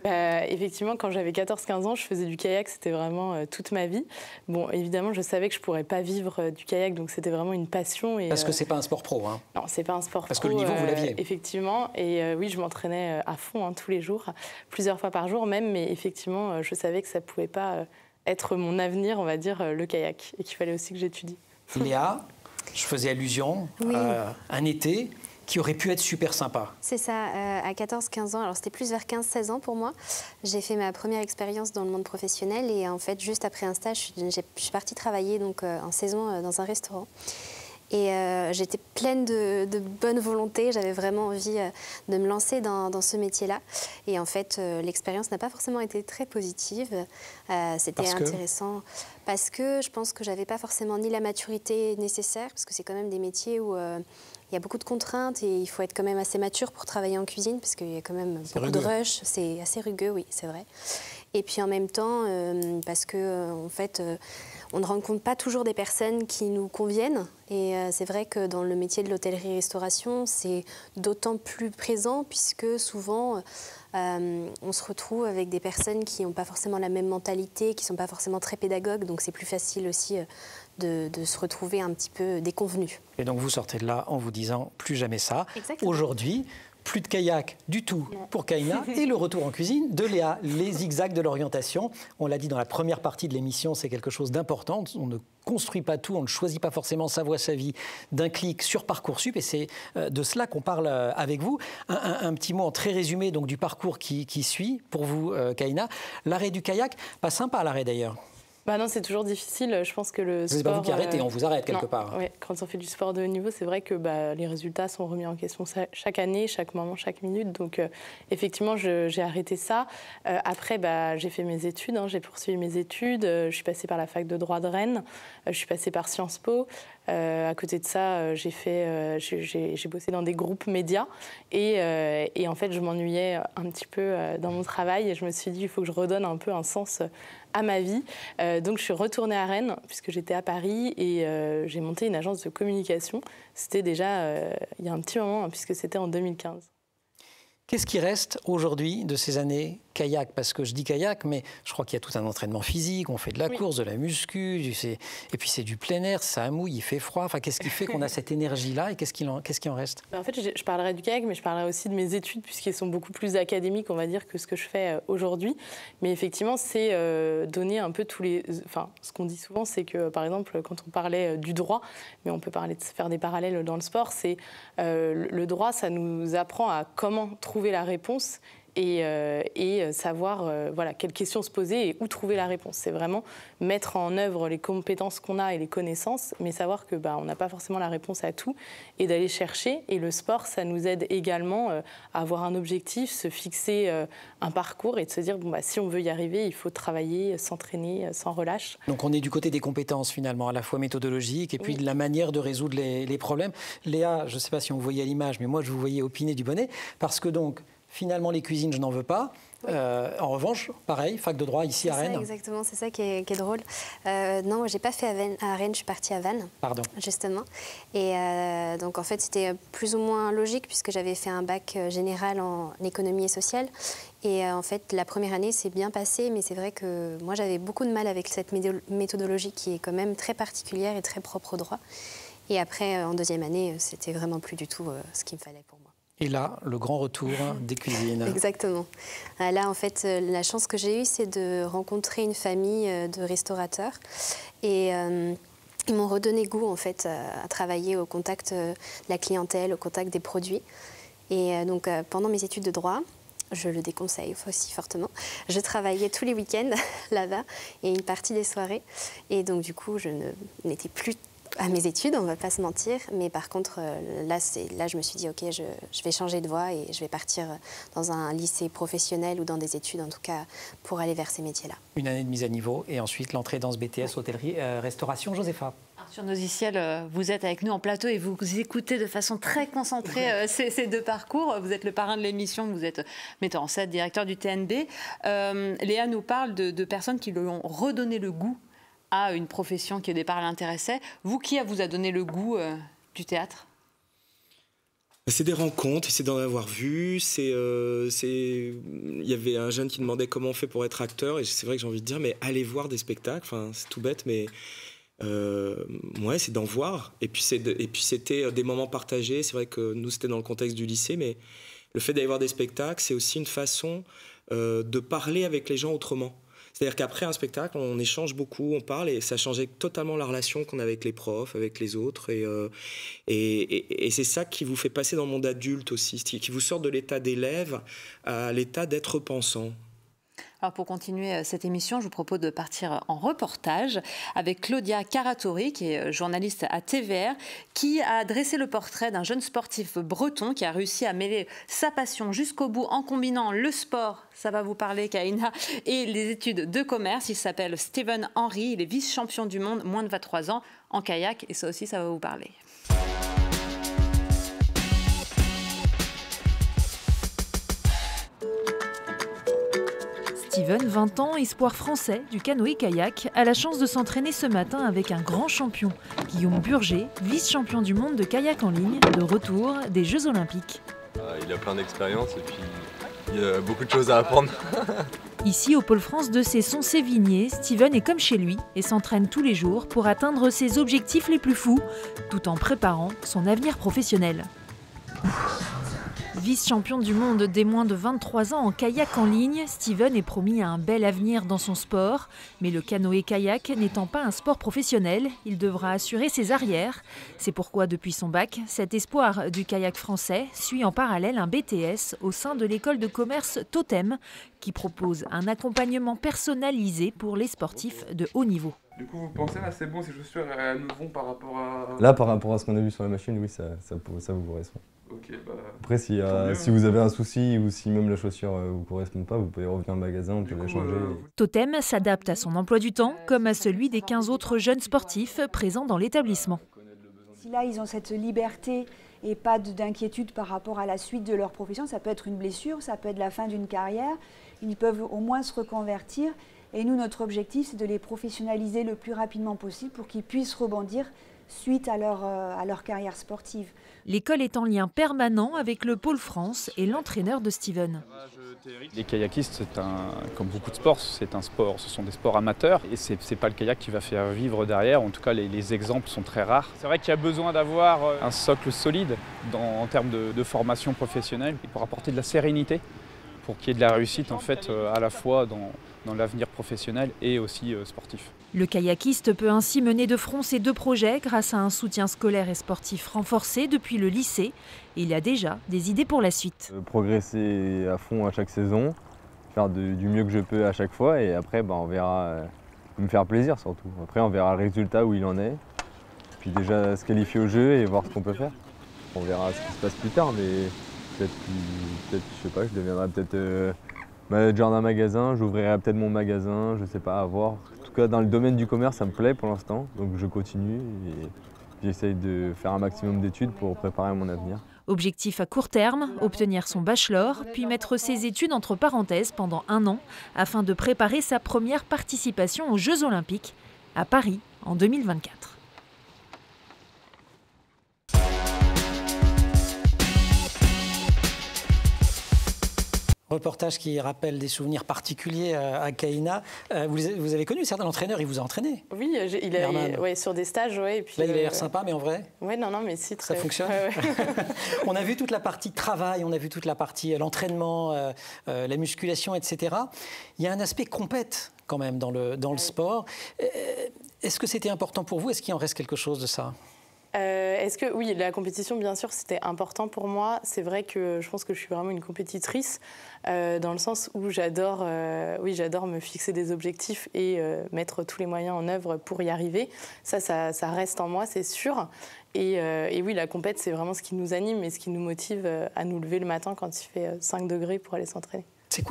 Effectivement, quand j'avais 14-15 ans, je faisais du kayak, c'était vraiment toute ma vie. Bon, évidemment, je savais que je ne pourrais pas vivre du kayak, donc c'était vraiment une passion. Et, parce que ce n'est pas un sport pro, hein. Non, ce n'est pas un sport parce pro. Parce que le niveau, vous l'aviez. Effectivement, et oui, je m'entraînais à fond, tous les jours, plusieurs fois par jour même, mais effectivement, je savais que ça ne pouvait pas être mon avenir, on va dire, le kayak, et qu'il fallait aussi que j'étudie. Léa, je faisais allusion à un été qui aurait pu être super sympa. C'est ça, à 14-15 ans, alors c'était plus vers 15-16 ans pour moi, j'ai fait ma première expérience dans le monde professionnel et en fait juste après un stage, je suis partie travailler donc, en saison dans un restaurant. Et j'étais pleine de bonne volonté, j'avais vraiment envie de me lancer dans ce métier-là. Et en fait, l'expérience n'a pas forcément été très positive. C'était intéressant parce que je pense que j'avais pas forcément ni la maturité nécessaire, parce que c'est quand même des métiers où il y a beaucoup de contraintes et il faut être quand même assez mature pour travailler en cuisine, parce qu'il y a quand même beaucoup de rush. C'est assez rugueux, oui, c'est vrai. Et puis en même temps, parce que en fait, on ne rencontre pas toujours des personnes qui nous conviennent. Et c'est vrai que dans le métier de l'hôtellerie-restauration, c'est d'autant plus présent puisque souvent, on se retrouve avec des personnes qui n'ont pas forcément la même mentalité, qui ne sont pas forcément très pédagogues. Donc c'est plus facile aussi de se retrouver un petit peu déconvenus. Et donc vous sortez de là en vous disant plus jamais ça. Exactement. Aujourd'hui, plus de kayak du tout pour Kaina et le retour en cuisine de Léa. Les zigzags de l'orientation, on l'a dit dans la première partie de l'émission, c'est quelque chose d'important. On ne construit pas tout, on ne choisit pas forcément sa voie, sa vie d'un clic sur Parcoursup et c'est de cela qu'on parle avec vous. Un petit mot en très résumé donc, du parcours qui suit pour vous, Kaina. L'arrêt du kayak, pas sympa l'arrêt d'ailleurs. Bah non, c'est toujours difficile. Je pense que le sport... C'est pas vous qui arrêtez, on vous arrête quelque part. Oui, quand on fait du sport de haut niveau, c'est vrai que les résultats sont remis en question chaque année, chaque moment, chaque minute. Donc, effectivement, j'ai arrêté ça. Après, j'ai fait mes études, j'ai poursuivi mes études. Je suis passée par la fac de droit de Rennes. Je suis passée par Sciences Po. À côté de ça, j'ai bossé dans des groupes médias. Et en fait, je m'ennuyais un petit peu dans mon travail. Et je me suis dit, il faut que je redonne un peu un sens à ma vie. Donc je suis retournée à Rennes puisque j'étais à Paris et j'ai monté une agence de communication. C'était déjà il y a un petit moment puisque c'était en 2015. Qu'est-ce qui reste aujourd'hui de ces années kayak? Parce que je dis kayak, mais je crois qu'il y a tout un entraînement physique, on fait de la course, de la muscu, et puis c'est du plein air, ça mouille, il fait froid. Enfin, qu'est-ce qui fait qu'on a cette énergie-là et qu'est-ce qui en reste? En fait, je parlerai du kayak, mais je parlerai aussi de mes études, puisqu'elles sont beaucoup plus académiques, on va dire, que ce que je fais aujourd'hui. Mais effectivement, c'est donner un peu tous les... Enfin, ce qu'on dit souvent, c'est que, par exemple, quand on parlait du droit, mais on peut parler de faire des parallèles dans le sport, c'est le droit, ça nous apprend à comment trouver la réponse et savoir quelles questions se poser et où trouver la réponse. C'est vraiment mettre en œuvre les compétences qu'on a et les connaissances, mais savoir que on n'a pas forcément la réponse à tout et d'aller chercher. Et le sport, ça nous aide également à avoir un objectif, se fixer un parcours et de se dire si on veut y arriver, il faut travailler, s'entraîner sans relâche. Donc on est du côté des compétences finalement, à la fois méthodologiques et puis de la manière de résoudre les problèmes. Léa, je ne sais pas si on vous voyait à l'image, mais moi je vous voyais opiner du bonnet, parce que donc finalement, les cuisines, je n'en veux pas. En revanche, pareil, fac de droit ici à Rennes. Exactement, c'est ça qui est drôle. Non, moi, je n'ai pas fait à Rennes, je suis partie à Vannes. Pardon. Justement. Et donc, en fait, c'était plus ou moins logique puisque j'avais fait un bac général en économie et sociale. Et en fait, la première année s'est bien passée, mais c'est vrai que moi, j'avais beaucoup de mal avec cette méthodologie qui est quand même très particulière et très propre au droit. Et après, en deuxième année, c'était vraiment plus du tout ce qu'il me fallait pour moi. Et là, le grand retour des cuisines. Exactement. Là, en fait, la chance que j'ai eue, c'est de rencontrer une famille de restaurateurs. Et ils m'ont redonné goût, en fait, à travailler au contact de la clientèle, au contact des produits. Et donc, pendant mes études de droit, je le déconseille aussi fortement, je travaillais tous les week-ends là-bas et une partie des soirées. Et donc, du coup, je n'étais plus à mes études, on ne va pas se mentir, mais par contre, là, je me suis dit, ok, je vais changer de voie et je vais partir dans un lycée professionnel ou dans des études, en tout cas, pour aller vers ces métiers-là. Une année de mise à niveau et ensuite l'entrée dans ce BTS hôtellerie-restauration. Josépha. Arthur Noziciel, vous êtes avec nous en plateau et vous écoutez de façon très concentrée ces deux parcours. Vous êtes le parrain de l'émission, vous êtes metteur en scène, directeur du TNB. Léa nous parle de personnes qui lui ont redonné le goût à une profession qui au départ l'intéressait. Vous, qui vous a donné le goût du théâtre? C'est des rencontres, c'est d'en avoir vu. Il y avait un jeune qui demandait comment on fait pour être acteur, et c'est vrai que j'ai envie de dire, mais allez voir des spectacles. Enfin, c'est tout bête, mais ouais, c'est d'en voir. Et puis c'était des moments partagés. C'est vrai que nous, c'était dans le contexte du lycée, mais le fait d'aller voir des spectacles, c'est aussi une façon de parler avec les gens autrement. C'est-à-dire qu'après un spectacle, on échange beaucoup, on parle, et ça changeait totalement la relation qu'on a avec les profs, avec les autres. Et c'est ça qui vous fait passer dans le monde adulte aussi, qui vous sort de l'état d'élève à l'état d'être pensant. Alors pour continuer cette émission, je vous propose de partir en reportage avec Claudia Caratori, qui est journaliste à TVR, qui a dressé le portrait d'un jeune sportif breton qui a réussi à mêler sa passion jusqu'au bout en combinant le sport, ça va vous parler Kaina, et les études de commerce. Il s'appelle Steven Henry, il est vice-champion du monde moins de 23 ans en kayak, et ça aussi ça va vous parler. Steven, 20 ans, espoir français du canoë-kayak, a la chance de s'entraîner ce matin avec un grand champion, Guillaume Burger, vice-champion du monde de kayak en ligne, de retour des Jeux Olympiques. Il a plein d'expérience et puis il y a beaucoup de choses à apprendre. Ici, au Pôle France de Cesson-Sévigné, Steven est comme chez lui et s'entraîne tous les jours pour atteindre ses objectifs les plus fous, tout en préparant son avenir professionnel. Vice-champion du monde des moins de 23 ans en kayak en ligne, Steven est promis à un bel avenir dans son sport. Mais le canoë-kayak n'étant pas un sport professionnel, il devra assurer ses arrières. C'est pourquoi, depuis son bac, cet espoir du kayak français suit en parallèle un BTS au sein de l'école de commerce Totem, qui propose un accompagnement personnalisé pour les sportifs de haut niveau. Du coup, vous pensez là, c'est bon, ces chaussures elles nous vont par rapport à... Là, par rapport à ce qu'on a vu sur la machine, oui, ça vous correspond. Okay, bah, après, si vous avez un souci ou si même la chaussure ne vous correspond pas, vous pouvez revenir au magasin, on peut la changer. Totem s'adapte à son emploi du temps, comme à celui des 15 autres jeunes sportifs présents dans l'établissement. Si là, ils ont cette liberté et pas d'inquiétude par rapport à la suite de leur profession, ça peut être une blessure, ça peut être la fin d'une carrière, ils peuvent au moins se reconvertir. Et nous, notre objectif, c'est de les professionnaliser le plus rapidement possible pour qu'ils puissent rebondir suite à leur carrière sportive. L'école est en lien permanent avec le Pôle France et l'entraîneur de Steven. Les kayakistes, comme beaucoup de sports, ce sont des sports amateurs et ce n'est pas le kayak qui va faire vivre derrière. En tout cas, les exemples sont très rares. C'est vrai qu'il y a besoin d'avoir un socle solide en termes de formation professionnelle pour apporter de la sérénité, pour qu'il y ait de la réussite en fait, à la fois dans l'avenir professionnel et aussi sportif. Le kayakiste peut ainsi mener de front ses deux projets grâce à un soutien scolaire et sportif renforcé depuis le lycée. Et il a déjà des idées pour la suite. Progresser à fond à chaque saison, faire du mieux que je peux à chaque fois et après on verra, me faire plaisir surtout. Après on verra le résultat où il en est, puis déjà se qualifier au jeu et voir ce qu'on peut faire. On verra ce qui se passe plus tard, mais peut-être je sais pas, je deviendrai peut-être manager d'un magasin, j'ouvrirai peut-être mon magasin, je sais pas, à voir. En tout cas, dans le domaine du commerce, ça me plaît pour l'instant, donc je continue et j'essaye de faire un maximum d'études pour préparer mon avenir. Objectif à court terme, obtenir son bachelor, puis mettre ses études entre parenthèses pendant 1 an, afin de préparer sa première participation aux Jeux Olympiques à Paris en 2024. Reportage qui rappelle des souvenirs particuliers à Kaina. Vous avez connu certains entraîneurs, il vous a entraîné? Oui, ouais, sur des stages. Ouais, et puis, là, il a l'air sympa, mais en vrai? Oui, non, mais si. Ça fonctionne. Ouais. On a vu toute la partie travail, on a vu toute la partie l'entraînement, la musculation, etc. Il y a un aspect compète quand même dans le sport. Est-ce que c'était important pour vous? Est-ce qu'il en reste quelque chose de ça? Oui, la compétition, bien sûr, c'était important pour moi. C'est vrai que je pense que je suis vraiment une compétitrice, dans le sens où j'adore me fixer des objectifs et mettre tous les moyens en œuvre pour y arriver. Ça reste en moi, c'est sûr. Et oui, la compète, c'est vraiment ce qui nous anime et ce qui nous motive à nous lever le matin quand il fait 5 degrés pour aller s'entraîner. C'est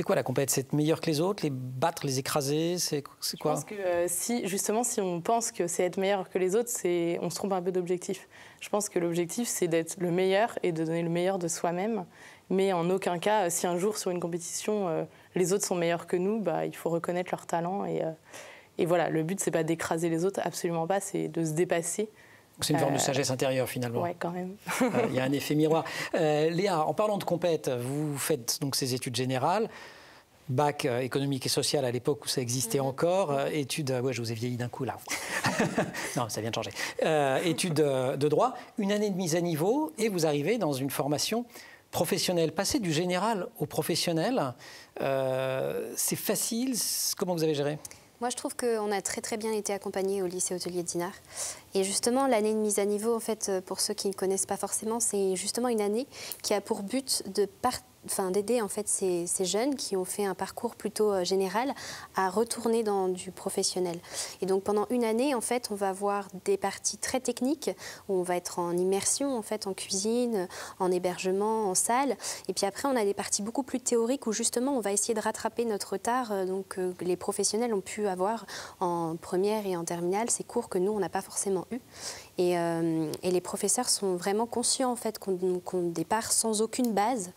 quoi la compète? C'est être meilleur que les autres, les battre, les écraser? C'est quoi? Je pense que si on pense que c'est être meilleur que les autres, on se trompe un peu d'objectif. Je pense que l'objectif, c'est d'être le meilleur et de donner le meilleur de soi-même. Mais en aucun cas, si un jour sur une compétition, les autres sont meilleurs que nous, il faut reconnaître leur talent. Et voilà, le but, c'est pas d'écraser les autres, absolument pas, c'est de se dépasser C'est une forme de sagesse intérieure finalement. Oui, quand même. Il y a un effet miroir. Léa, en parlant de compète, vous faites donc ces études générales, bac économique et social à l'époque où ça existait encore, études, ouais, je vous ai vieilli d'un coup là. Non, ça vient de changer. Études de droit, une année de mise à niveau et vous arrivez dans une formation professionnelle. Passer du général au professionnel, c'est facile. Comment vous avez géré ? Moi, je trouve qu'on a très bien été accompagnés au lycée hôtelier de Dinard. Et justement, l'année de mise à niveau, en fait, pour ceux qui ne connaissent pas forcément, c'est justement une année qui a pour but d'aider en fait ces jeunes qui ont fait un parcours plutôt général à retourner dans du professionnel. Et donc pendant une année, en fait, on va avoir des parties très techniques où on va être en immersion, en fait, en cuisine, en hébergement, en salle. Et puis après, on a des parties beaucoup plus théoriques où justement, on va essayer de rattraper notre retard. Donc les professionnels ont pu avoir en première et en terminale ces cours que nous, on n'a pas forcément eu. Et les professeurs sont vraiment conscients en fait qu'on départ sans aucune base.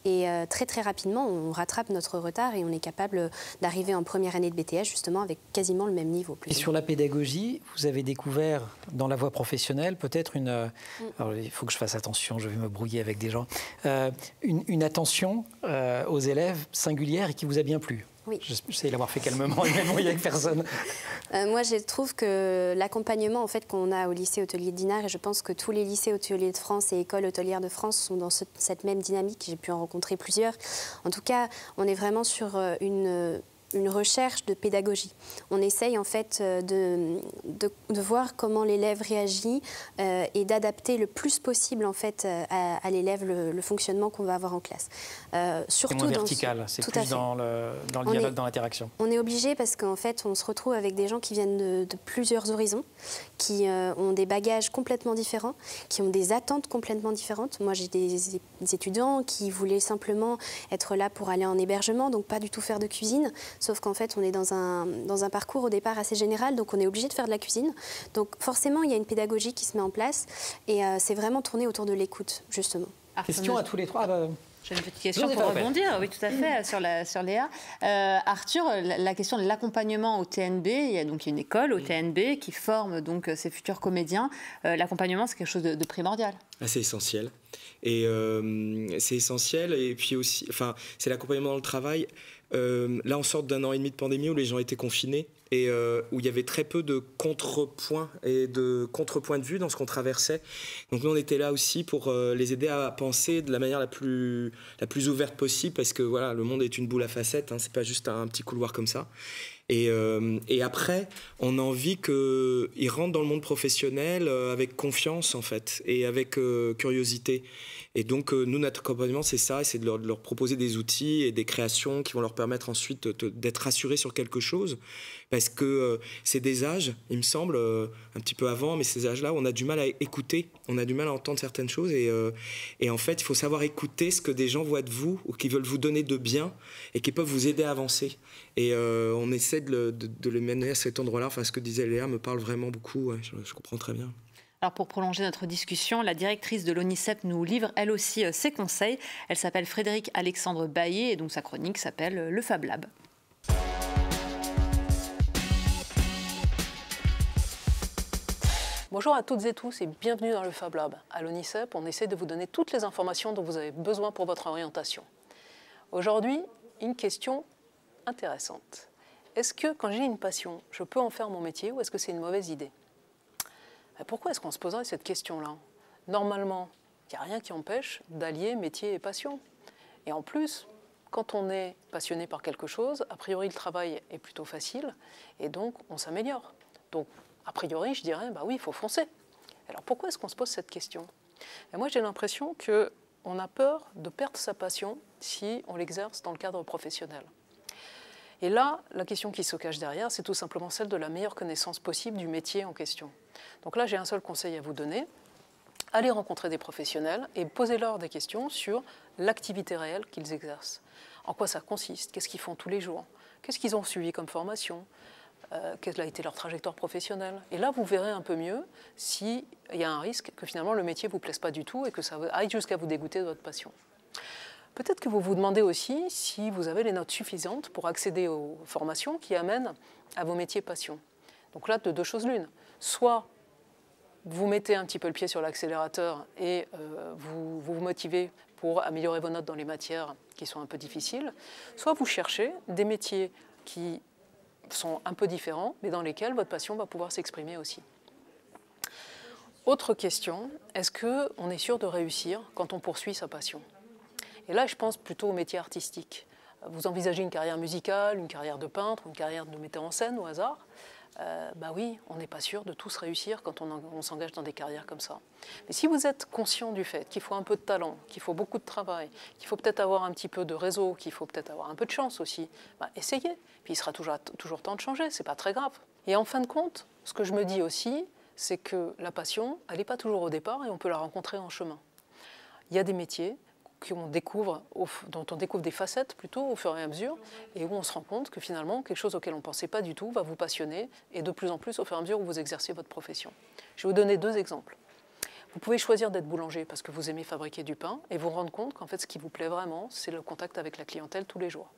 Et très rapidement, on rattrape notre retard et on est capable d'arriver en première année de BTS justement avec quasiment le même niveau. Et sur la pédagogie, vous avez découvert dans la voie professionnelle peut-être une... Alors, il faut que je fasse attention, je vais me brouiller avec des gens. Une attention aux élèves singulière et qui vous a bien plu. Oui. J'essaie de l'avoir fait calmement et même avec personne. Moi, je trouve que l'accompagnement en fait, qu'on a au lycée hôtelier de Dinard, et je pense que tous les lycées hôteliers de France et écoles hôtelières de France sont dans cette même dynamique. J'ai pu en rencontrer plusieurs. En tout cas, on est vraiment sur une recherche de pédagogie. On essaye en fait de voir comment l'élève réagit et d'adapter le plus possible en fait à l'élève le fonctionnement qu'on va avoir en classe. Surtout c'est moins vertical, c'est plus dans le dialogue, dans l'interaction. On est obligé parce qu'en fait on se retrouve avec des gens qui viennent de plusieurs horizons, qui ont des bagages complètement différents, qui ont des attentes complètement différentes. Moi j'ai des étudiants qui voulaient simplement être là pour aller en hébergement, donc pas du tout faire de cuisine. Sauf qu'en fait, on est dans un parcours au départ assez général, donc on est obligé de faire de la cuisine. Donc forcément, il y a une pédagogie qui se met en place et c'est vraiment tourné autour de l'écoute, justement. Question à tous les trois. J'ai une petite question pour rebondir, oui, tout à fait, sur Léa. Arthur, la question de l'accompagnement au TNB, il y a donc une école au TNB qui forme donc ces futurs comédiens. L'accompagnement, c'est quelque chose de primordial. C'est essentiel. Et c'est essentiel. Et puis aussi, enfin, c'est l'accompagnement dans le travail. Là, on sort d'un an et demi de pandémie où les gens étaient confinés et où il y avait très peu de contrepoints et de contrepoints de vue dans ce qu'on traversait. Donc nous, on était là aussi pour les aider à penser de la manière la plus ouverte possible parce que voilà, le monde est une boule à facettes, hein, c'est pas juste un petit couloir comme ça. Et après, on a envie qu'ils rentrent dans le monde professionnel avec confiance, en fait, et avec curiosité. Et donc, nous, notre accompagnement, c'est ça, c'est de leur proposer des outils et des créations qui vont leur permettre ensuite d'être rassurés sur quelque chose. Parce que c'est des âges, il me semble, un petit peu avant, mais ces âges-là, on a du mal à écouter, on a du mal à entendre certaines choses. Et en fait, il faut savoir écouter ce que des gens voient de vous ou qui veulent vous donner de bien et qui peuvent vous aider à avancer. Et on essaie de les mener à cet endroit-là. Enfin, ce que disait Léa me parle vraiment beaucoup. Ouais, je comprends très bien. Alors pour prolonger notre discussion, la directrice de l'ONICEP nous livre elle aussi ses conseils. Elle s'appelle Frédérique Alexandre Baillet et donc sa chronique s'appelle Le Fab Lab. Bonjour à toutes et tous et bienvenue dans le Fab Lab. À l'ONICEP, on essaie de vous donner toutes les informations dont vous avez besoin pour votre orientation. Aujourd'hui, une question intéressante. Est-ce que quand j'ai une passion, je peux en faire mon métier ou est-ce que c'est une mauvaise idée ? Pourquoi est-ce qu'on se poserait cette question-là ? Normalement, il n'y a rien qui empêche d'allier métier et passion. Et en plus, quand on est passionné par quelque chose, a priori le travail est plutôt facile et donc on s'améliore. Donc a priori, je dirais, bah oui, il faut foncer. Alors pourquoi est-ce qu'on se pose cette question ? Et moi, j'ai l'impression qu'on a peur de perdre sa passion si on l'exerce dans le cadre professionnel. Et là, la question qui se cache derrière, c'est tout simplement celle de la meilleure connaissance possible du métier en question. Donc là, j'ai un seul conseil à vous donner. Allez rencontrer des professionnels et posez-leur des questions sur l'activité réelle qu'ils exercent. En quoi ça consiste ? Qu'est-ce qu'ils font tous les jours ? Qu'est-ce qu'ils ont suivi comme formation ? Quelle a été leur trajectoire professionnelle ? Et là, vous verrez un peu mieux s'il y a un risque que finalement le métier ne vous plaise pas du tout et que ça aille jusqu'à vous dégoûter de votre passion. Peut-être que vous vous demandez aussi si vous avez les notes suffisantes pour accéder aux formations qui amènent à vos métiers passion. Donc là, de deux choses l'une. Soit vous mettez un petit peu le pied sur l'accélérateur et vous vous motivez pour améliorer vos notes dans les matières qui sont un peu difficiles, soit vous cherchez des métiers qui sont un peu différents, mais dans lesquels votre passion va pouvoir s'exprimer aussi. Autre question, est-ce qu'on est sûr de réussir quand on poursuit sa passion? Et là, je pense plutôt au métier artistique. Vous envisagez une carrière musicale, une carrière de peintre, une carrière de metteur en scène au hasard. Bah oui, on n'est pas sûr de tous réussir quand on s'engage dans des carrières comme ça. Mais si vous êtes conscient du fait qu'il faut un peu de talent, qu'il faut beaucoup de travail, qu'il faut peut-être avoir un petit peu de réseau, qu'il faut peut-être avoir un peu de chance aussi, bah essayez. Puis il sera toujours temps de changer, c'est pas très grave. Et en fin de compte, ce que je me dis aussi, c'est que la passion, elle n'est pas toujours au départ et on peut la rencontrer en chemin. Il y a des métiers dont on découvre des facettes plutôt au fur et à mesure, et où on se rend compte que finalement, quelque chose auquel on ne pensait pas du tout va vous passionner, et de plus en plus au fur et à mesure où vous exercez votre profession. Je vais vous donner 2 exemples. Vous pouvez choisir d'être boulanger parce que vous aimez fabriquer du pain, et vous rendre compte qu'en fait, ce qui vous plaît vraiment, c'est le contact avec la clientèle tous les jours.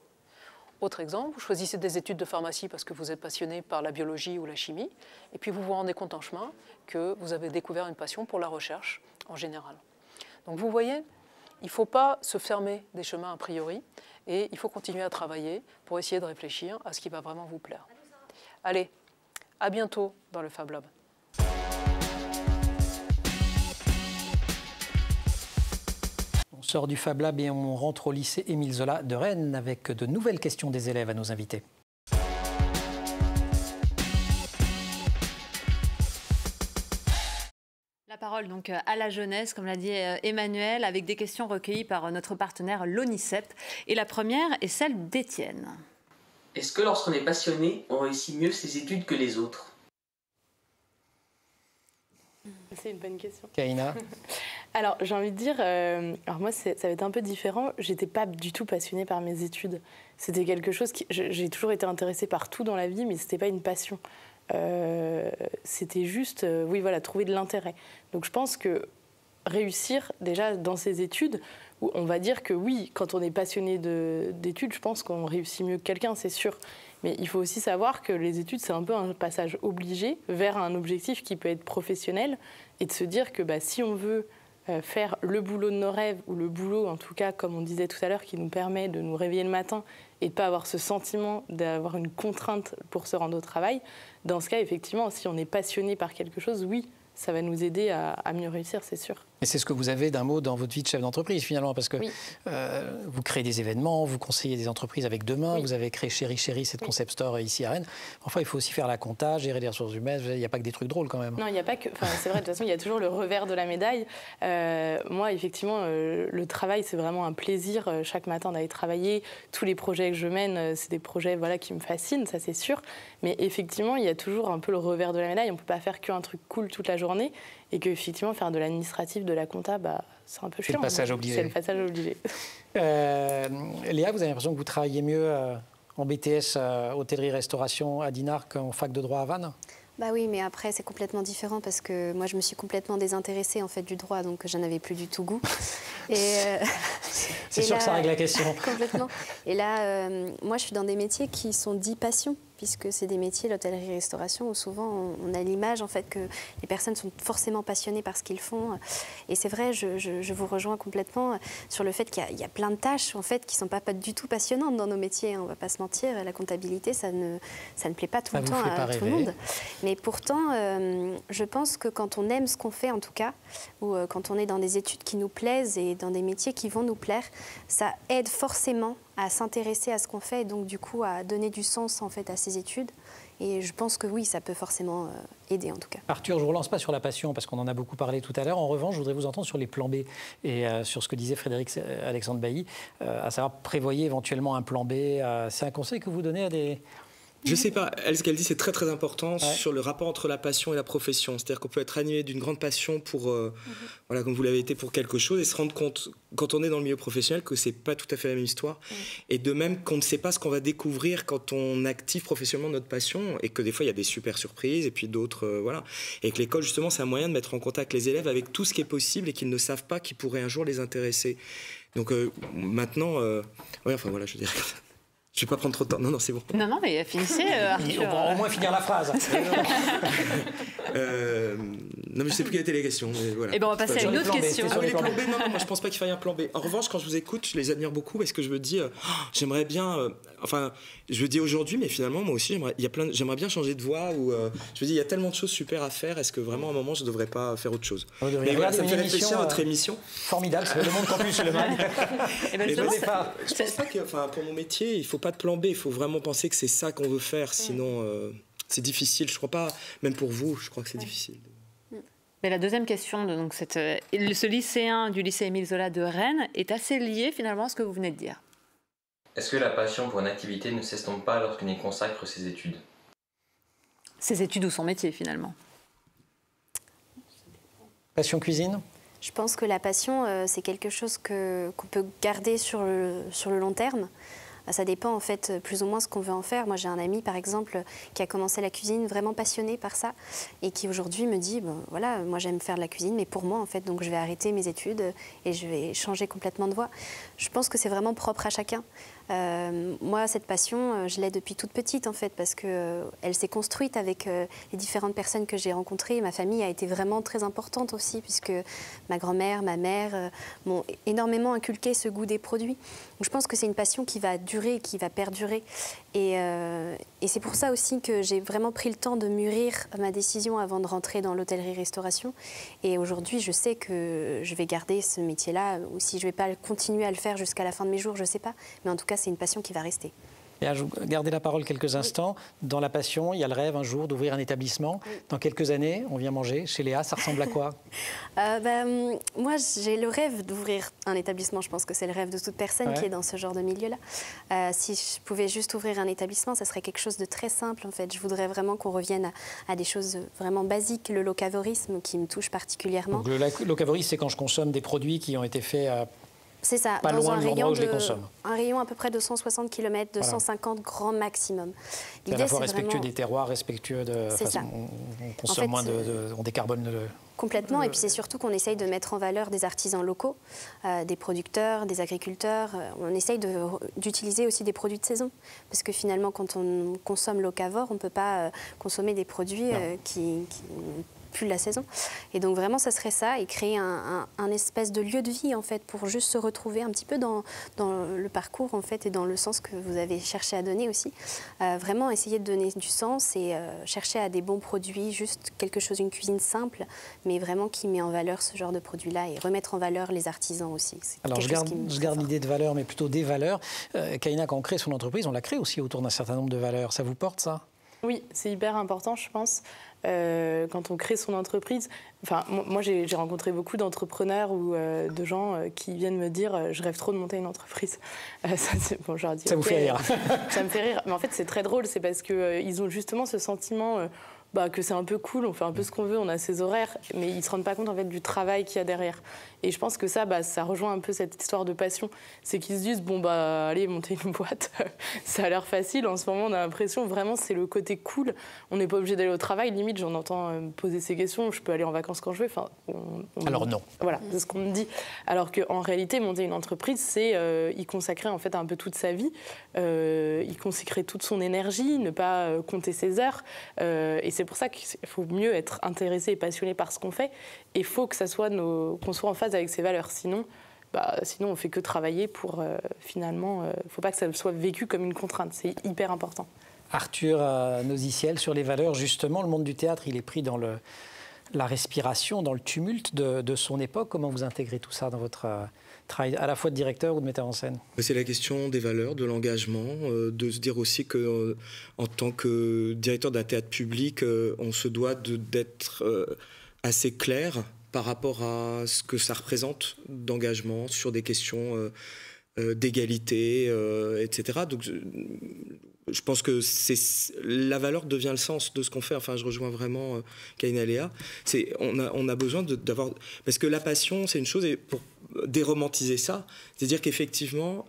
Autre exemple, vous choisissez des études de pharmacie parce que vous êtes passionné par la biologie ou la chimie, et puis vous vous rendez compte en chemin que vous avez découvert une passion pour la recherche en général. Donc vous voyez, il ne faut pas se fermer des chemins a priori et il faut continuer à travailler pour essayer de réfléchir à ce qui va vraiment vous plaire. Allez, à bientôt dans le Fab Lab. On sort du Fab Lab et on rentre au lycée Émile Zola de Rennes avec de nouvelles questions des élèves à nos invités. La parole donc à la jeunesse, comme l'a dit Emmanuel, avec des questions recueillies par notre partenaire l'ONICEP. Et la première est celle d'Étienne. Est-ce que lorsqu'on est passionné, on réussit mieux ses études que les autres? C'est une bonne question. Kaina. Alors, j'ai envie de dire, alors moi, ça va être un peu différent. J'étais pas du tout passionnée par mes études. C'était quelque chose qui... J'ai toujours été intéressée par tout dans la vie, mais c'était pas une passion. C'était juste, oui, voilà, trouver de l'intérêt. Donc je pense que réussir déjà dans ces études, où on va dire que oui, quand on est passionné d'études, je pense qu'on réussit mieux que quelqu'un, c'est sûr. Mais il faut aussi savoir que les études, c'est un peu un passage obligé vers un objectif qui peut être professionnel, et de se dire que si on veut faire le boulot de nos rêves, ou le boulot, en tout cas, comme on disait tout à l'heure, qui nous permet de nous réveiller le matin et de ne pas avoir ce sentiment d'avoir une contrainte pour se rendre au travail, dans ce cas, effectivement, si on est passionné par quelque chose, oui, ça va nous aider à mieux réussir, c'est sûr. Et c'est ce que vous avez d'un mot dans votre vie de chef d'entreprise, finalement, parce que oui. Vous créez des événements, vous conseillez des entreprises avec deux mains, oui. Vous avez créé Chéri Chéri, cette concept store ici à Rennes. Enfin, il faut aussi faire la compta, gérer les ressources humaines, il n'y a pas que des trucs drôles quand même. Non, il n'y a pas que... Enfin, c'est vrai, de toute façon, il y a toujours le revers de la médaille. Moi, effectivement, le travail, c'est vraiment un plaisir chaque matin d'aller travailler. Tous les projets que je mène, c'est des projets qui me fascinent, ça c'est sûr. Mais effectivement, il y a toujours un peu le revers de la médaille. On ne peut pas faire qu'un truc cool toute la journée. Et qu'effectivement, faire de l'administratif, de la compta, c'est un peu chiant. C'est le passage obligé. C'est le passage obligé. Léa, vous avez l'impression que vous travaillez mieux en BTS, hôtellerie-restauration à Dinard qu'en fac de droit à Vannes? Bah oui, mais après, c'est complètement différent parce que moi, je me suis complètement désintéressée en fait, du droit, donc j'en avais plus du tout goût. C'est sûr que ça règle la question. Complètement. Et là, moi, je suis dans des métiers qui sont dits passion, puisque c'est des métiers, l'hôtellerie-restauration, où souvent on a l'image en fait, que les personnes sont forcément passionnées par ce qu'ils font. Et c'est vrai, je vous rejoins complètement sur le fait qu'il y a plein de tâches en fait, qui ne sont pas du tout passionnantes dans nos métiers. On ne va pas se mentir, la comptabilité, ça ne plaît pas tout le temps à tout le monde. Mais pourtant, je pense que quand on aime ce qu'on fait, en tout cas, ou quand on est dans des études qui nous plaisent et dans des métiers qui vont nous plaire, ça aide forcément à s'intéresser à ce qu'on fait et donc du coup à donner du sens en fait à ces études. Et je pense que oui, ça peut forcément aider en tout cas. Arthur, je ne vous relance pas sur la passion parce qu'on en a beaucoup parlé tout à l'heure. En revanche, je voudrais vous entendre sur les plans B et sur ce que disait Frédéric Alexandre Bailly, à savoir prévoyez éventuellement un plan B. C'est un conseil que vous donnez à des... Je sais pas, elle, ce qu'elle dit, c'est très très important sur le rapport entre la passion et la profession. C'est-à-dire qu'on peut être animé d'une grande passion pour, voilà, comme vous l'avez été pour quelque chose, et se rendre compte, quand on est dans le milieu professionnel, que c'est pas tout à fait la même histoire. Et de même qu'on ne sait pas ce qu'on va découvrir quand on active professionnellement notre passion, et que des fois il y a des super surprises, et puis d'autres, voilà. Et que l'école, justement, c'est un moyen de mettre en contact les élèves avec tout ce qui est possible et qu'ils ne savent pas qui pourrait un jour les intéresser. Donc maintenant, ouais, enfin voilà, je dirais. Je ne vais pas prendre trop de temps. Non, non, c'est bon. Non, non, mais finissez, Arthur. On va au moins finir la phrase. Non, mais je sais plus quelle était les questions. Voilà. Et ben on va passer à une autre question. Ah oui, les plans B, non, moi je pense pas qu'il faille un plan B. En revanche, quand je vous écoute, je les admire beaucoup parce que je me dis, j'aimerais bien, enfin, je le dis aujourd'hui, mais finalement, moi aussi, j'aimerais bien changer de voie. Ou, je me dis, il y a tellement de choses super à faire, est-ce que vraiment à un moment, je devrais pas faire autre chose? Mais voilà, ça me fait réfléchir à votre émission. Formidable, c'est Le Monde Campus et le Mag. Je pense pas que, enfin, pour mon métier, il faut pas de plan B, il faut vraiment penser que c'est ça qu'on veut faire, sinon c'est difficile. Je crois pas, même pour vous, je crois que c'est difficile. Mais la deuxième question, donc ce lycéen du lycée Émile Zola de Rennes est assez lié finalement à ce que vous venez de dire. Est-ce que la passion pour une activité ne s'estompe pas lorsqu'on y consacre ses études? Ses études ou son métier finalement? Passion cuisine? Je pense que la passion, c'est quelque chose qu'on peut garder sur le long terme. Ça dépend en fait plus ou moins ce qu'on veut en faire. Moi j'ai un ami par exemple qui a commencé la cuisine vraiment passionné par ça et qui aujourd'hui me dit bon, voilà, moi j'aime faire de la cuisine mais pour moi en fait, donc je vais arrêter mes études et je vais changer complètement de voie. Je pense que c'est vraiment propre à chacun. Moi cette passion je l'ai depuis toute petite en fait parce que elle s'est construite avec les différentes personnes que j'ai rencontrées. Ma famille a été vraiment très importante aussi puisque ma grand-mère, ma mère m'ont énormément inculqué ce goût des produits. Donc je pense que c'est une passion qui va durer, qui va perdurer. Et c'est pour ça aussi que j'ai vraiment pris le temps de mûrir ma décision avant de rentrer dans l'hôtellerie-restauration. Et aujourd'hui, je sais que je vais garder ce métier-là, ou si je ne vais pas continuer à le faire jusqu'à la fin de mes jours, je ne sais pas. Mais en tout cas, c'est une passion qui va rester. Et je vais garder la parole quelques instants. Dans la passion, il y a le rêve un jour d'ouvrir un établissement. Dans quelques années, on vient manger chez Léa. Ça ressemble à quoi? Moi, j'ai le rêve d'ouvrir un établissement. Je pense que c'est le rêve de toute personne qui est dans ce genre de milieu-là. Si je pouvais juste ouvrir un établissement, ça serait quelque chose de très simple. En fait, je voudrais vraiment qu'on revienne à des choses vraiment basiques. Le locavorisme qui me touche particulièrement. Donc, le locavorisme, c'est quand je consomme des produits qui ont été faits c'est ça, pas dans loin un de l'endroit rayon où je les consomme. Un rayon à peu près de 160 km, 250 grand maximum. C'est à la fois respectueux des terroirs, respectueux de... On consomme moins on décarbone complètement, et puis c'est surtout qu'on essaye de mettre en valeur des artisans locaux, des producteurs, des agriculteurs. On essaye d'utiliser aussi des produits de saison, parce que finalement, quand on consomme locavore, on ne peut pas consommer des produits qui plus la saison. Et donc vraiment, ça serait ça, et créer un espèce de lieu de vie, en fait, pour juste se retrouver un petit peu dans le parcours, en fait, et dans le sens que vous avez cherché à donner aussi. Vraiment essayer de donner du sens et chercher à des bons produits, juste quelque chose, une cuisine simple, mais vraiment qui met en valeur ce genre de produits-là, et remettre en valeur les artisans aussi. Alors je garde l'idée de valeur, mais plutôt des valeurs. Kaina, quand on crée son entreprise, on la crée aussi autour d'un certain nombre de valeurs. Ça vous porte, ça? Oui, c'est hyper important, je pense. Quand on crée son entreprise, enfin, moi j'ai rencontré beaucoup d'entrepreneurs ou de gens qui viennent me dire je rêve trop de monter une entreprise. Bon, je leur dis, ça vous fait rire? Ça me fait rire, mais en fait c'est très drôle, c'est parce qu'ils ont justement ce sentiment que c'est un peu cool, on fait un peu ce qu'on veut, on a ses horaires, mais ils ne se rendent pas compte en fait du travail qu'il y a derrière. Et je pense que ça rejoint un peu cette histoire de passion. C'est qu'ils se disent, bon, allez, monter une boîte, ça a l'air facile. En ce moment, on a l'impression, vraiment, c'est le côté cool. On n'est pas obligé d'aller au travail. Limite, j'en entends me poser ces questions. Je peux aller en vacances quand je veux. Enfin, alors non. Voilà, c'est ce qu'on me dit. Alors qu'en réalité, monter une entreprise, c'est y consacrer en fait un peu toute sa vie, y consacrer toute son énergie, ne pas compter ses heures. Et c'est pour ça qu'il faut mieux être intéressé et passionné par ce qu'on fait. Et il faut que ça soit qu'on soit en phase avec ses valeurs. Sinon, on ne fait que travailler pour finalement... Il ne faut pas que ça soit vécu comme une contrainte. C'est hyper important. Arthur Noziciel, sur les valeurs, justement, le monde du théâtre, il est pris dans la respiration, dans le tumulte de son époque. Comment vous intégrez tout ça dans votre travail, à la fois de directeur ou de metteur en scène? C'est la question des valeurs, de l'engagement, de se dire aussi que en tant que directeur d'un théâtre public, on se doit d'être assez clair par rapport à ce que ça représente d'engagement sur des questions d'égalité, etc. Donc, je pense que la valeur devient le sens de ce qu'on fait. Enfin, je rejoins vraiment Kaina et Léa. On a besoin d'avoir... Parce que la passion, c'est une chose, et pour déromantiser ça, c'est-à-dire qu'effectivement,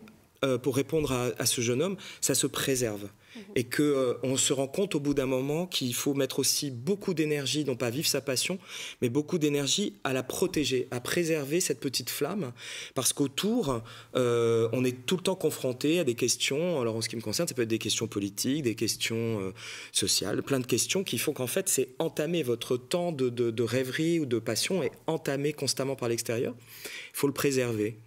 pour répondre à ce jeune homme, ça se préserve. Et qu'on se rend compte au bout d'un moment qu'il faut mettre aussi beaucoup d'énergie, non pas à vivre sa passion, mais beaucoup d'énergie à la protéger, à préserver cette petite flamme, parce qu'autour, on est tout le temps confronté à des questions. Alors en ce qui me concerne, ça peut être des questions politiques, des questions sociales, plein de questions qui font qu'en fait, c'est entamer votre temps de rêverie ou de passion est entamé constamment par l'extérieur. Il faut le préserver.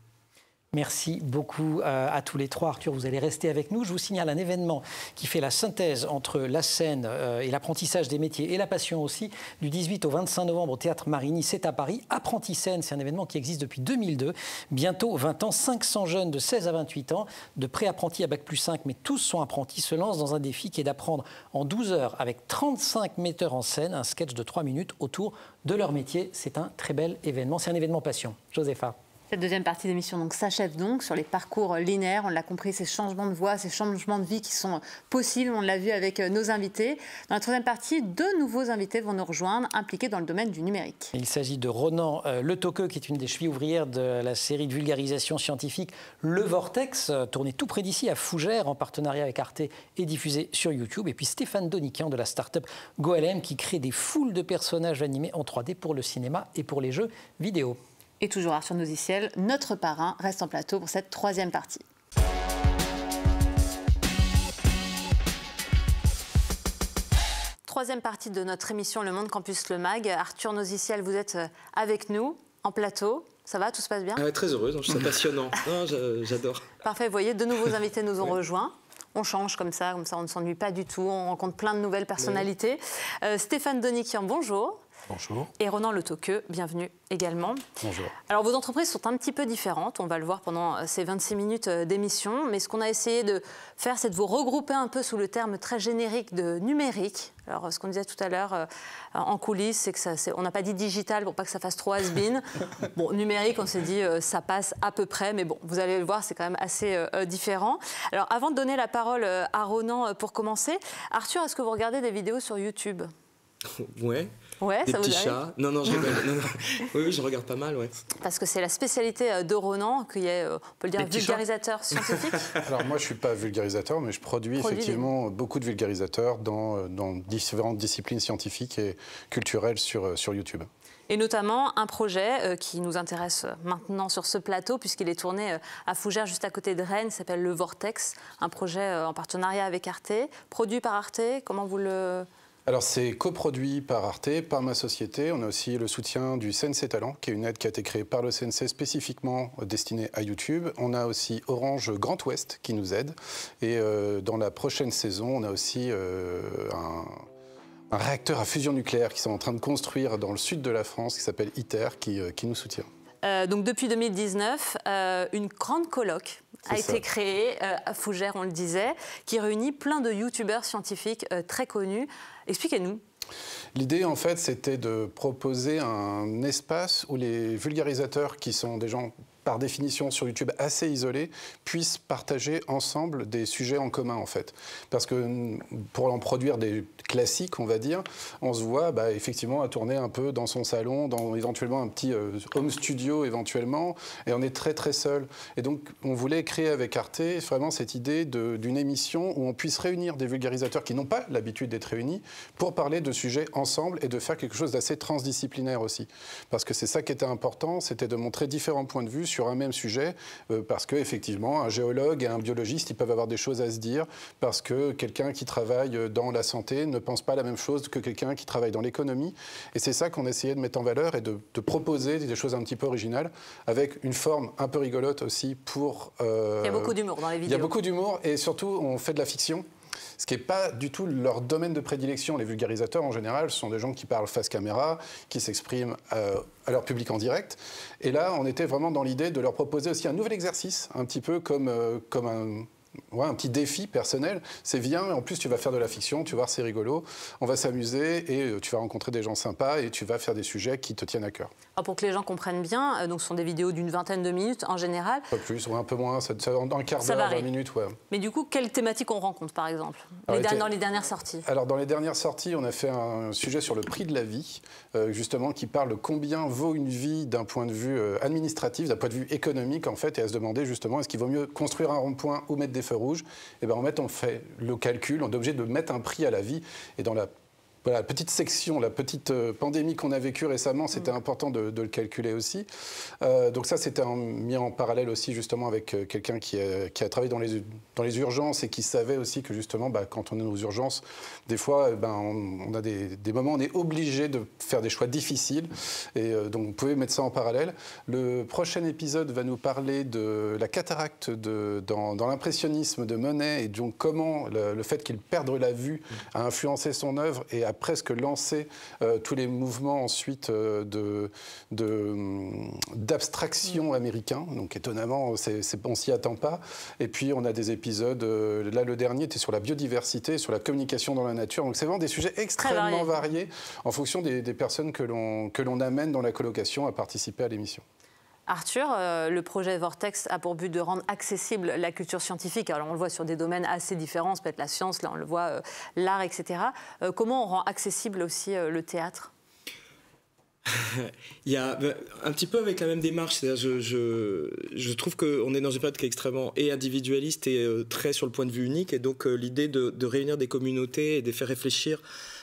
Merci beaucoup à tous les trois. Arthur, vous allez rester avec nous. Je vous signale un événement qui fait la synthèse entre la scène et l'apprentissage des métiers et la passion aussi, du 18 au 25 novembre au Théâtre Marigny, c'est à Paris. Apprenti-Scène, c'est un événement qui existe depuis 2002. Bientôt 20 ans, 500 jeunes de 16 à 28 ans, de pré-apprentis à Bac+5, mais tous sont apprentis, se lancent dans un défi qui est d'apprendre en 12 heures avec 35 metteurs en scène un sketch de 3 minutes autour de leur métier. C'est un très bel événement. C'est un événement passion. Josépha. Cette deuxième partie d'émission s'achève donc sur les parcours linéaires. On l'a compris, ces changements de voie, ces changements de vie qui sont possibles. On l'a vu avec nos invités. Dans la troisième partie, 2 nouveaux invités vont nous rejoindre, impliqués dans le domaine du numérique. Il s'agit de Ronan Le Toqueux, qui est une des chevilles ouvrières de la série de vulgarisation scientifique Le Vortex, tournée tout près d'ici à Fougères, en partenariat avec Arte et diffusée sur YouTube. Et puis Stéphane Doniquian de la start-up GoLM, qui crée des foules de personnages animés en 3D pour le cinéma et pour les jeux vidéo. Et toujours Arthur Nosiciel, notre parrain, reste en plateau pour cette troisième partie. Troisième partie de notre émission Le Monde Campus Le Mag. Arthur Nosiciel, vous êtes avec nous en plateau. Ça va, tout se passe bien? Très heureuse, c'est passionnant. J'adore. Parfait, vous voyez, 2 nouveaux invités nous ont rejoints. On change comme ça on ne s'ennuie pas du tout. On rencontre plein de nouvelles personnalités. Stéphane Doniquian, bonjour. Bonjour. Et Ronan Le Toqueux, bienvenue également. Bonjour. Alors vos entreprises sont un petit peu différentes, on va le voir pendant ces 26 minutes d'émission, mais ce qu'on a essayé de faire, c'est de vous regrouper un peu sous le terme très générique de numérique. Alors ce qu'on disait tout à l'heure en coulisses, c'est que on n'a pas dit digital pour pas que ça fasse trop has-been. Bon, numérique, on s'est dit ça passe à peu près, mais bon, vous allez le voir, c'est quand même assez différent. Alors avant de donner la parole à Ronan pour commencer, Arthur, est-ce que vous regardez des vidéos sur YouTube? Ouais. Ouais, des ça petits vous arrive? chats. Non, je rigole. Non. Oui, je regarde pas mal, ouais. Parce que c'est la spécialité de Ronan, qui est, on peut le dire, vulgarisateur scientifique. Alors moi, je ne suis pas vulgarisateur, mais je produis effectivement beaucoup de vulgarisateurs dans différentes disciplines scientifiques et culturelles sur YouTube. Et notamment un projet qui nous intéresse maintenant sur ce plateau, puisqu'il est tourné à Fougères, juste à côté de Rennes, qui s'appelle Le Vortex, un projet en partenariat avec Arte, produit par Arte. Comment vous le... Alors c'est coproduit par Arte, par ma société. On a aussi le soutien du CNC Talent, qui est une aide qui a été créée par le CNC spécifiquement destinée à YouTube. On a aussi Orange Grand Ouest qui nous aide. Et dans la prochaine saison, on a aussi un réacteur à fusion nucléaire qui sont en train de construire dans le sud de la France, qui s'appelle ITER, qui nous soutient. Donc depuis 2019, une grande colloque a été créée à Fougères, on le disait, qui réunit plein de youtubeurs scientifiques très connus. Expliquez-nous. L'idée, en fait, c'était de proposer un espace où les vulgarisateurs, qui sont des gens par définition sur YouTube assez isolés, puissent partager ensemble des sujets en commun en fait. Parce que pour en produire des classiques, on va dire, on se voit effectivement à tourner un peu dans son salon, dans éventuellement un petit home studio éventuellement, et on est très très seul. Et donc on voulait créer avec Arte vraiment cette idée d'une émission où on puisse réunir des vulgarisateurs qui n'ont pas l'habitude d'être réunis pour parler de sujets ensemble et de faire quelque chose d'assez transdisciplinaire aussi. Parce que c'est ça qui était important, c'était de montrer différents points de vue sur un même sujet, parce qu'effectivement, un géologue et un biologiste, ils peuvent avoir des choses à se dire, parce que quelqu'un qui travaille dans la santé ne pense pas la même chose que quelqu'un qui travaille dans l'économie. Et c'est ça qu'on essayait de mettre en valeur et de proposer des choses un petit peu originales, avec une forme un peu rigolote aussi pour... Il y a beaucoup d'humour dans les vidéos. Il y a beaucoup d'humour, et surtout, on fait de la fiction. Ce qui n'est pas du tout leur domaine de prédilection. Les vulgarisateurs, en général, ce sont des gens qui parlent face caméra, qui s'expriment à leur public en direct. Et là, on était vraiment dans l'idée de leur proposer aussi un nouvel exercice, un petit peu comme un petit défi personnel. C'est viens, en plus tu vas faire de la fiction, tu vas voir, c'est rigolo, on va s'amuser et tu vas rencontrer des gens sympas et tu vas faire des sujets qui te tiennent à cœur. Alors pour que les gens comprennent bien, donc ce sont des vidéos d'une vingtaine de minutes en général. Pas plus, un peu moins, dans un quart d'heure, 20 minutes. Ouais. Mais du coup, quelles thématiques on rencontre par exemple dans les dernières sorties? Alors dans les dernières sorties, on a fait un sujet sur le prix de la vie, justement, qui parle de combien vaut une vie d'un point de vue administratif, d'un point de vue économique en fait, et à se demander justement est-ce qu'il vaut mieux construire un rond-point ou mettre des feux rouges, et ben en fait on fait le calcul, on est obligé de mettre un prix à la vie. Et dans la petite section, la petite pandémie qu'on a vécue récemment, c'était important de le calculer aussi. Donc ça, c'était mis en parallèle aussi justement avec quelqu'un qui a travaillé dans les urgences et qui savait aussi que justement, quand on est aux urgences, des fois, on a des moments où on est obligé de faire des choix difficiles. Et donc, vous pouvez mettre ça en parallèle. Le prochain épisode va nous parler de la cataracte dans l'impressionnisme de Monet et donc comment le fait qu'il perde la vue a influencé son œuvre et a presque lancé tous les mouvements ensuite d'abstraction américain. Donc étonnamment, on s'y attend pas. Et puis on a des épisodes, là le dernier était sur la biodiversité, sur la communication dans la nature. Donc c'est vraiment des sujets extrêmement variés en fonction des personnes que l'on amène dans la colocation à participer à l'émission. Arthur, le projet Vortex a pour but de rendre accessible la culture scientifique. Alors on le voit sur des domaines assez différents, ça peut être la science, là on le voit, l'art, etc. Comment on rend accessible aussi le théâtre ? Il y a un petit peu avec la même démarche, c'est-à-dire je trouve qu'on est dans une période qui est extrêmement individualiste et très sur le point de vue unique, et donc l'idée de réunir des communautés et de les faire réfléchir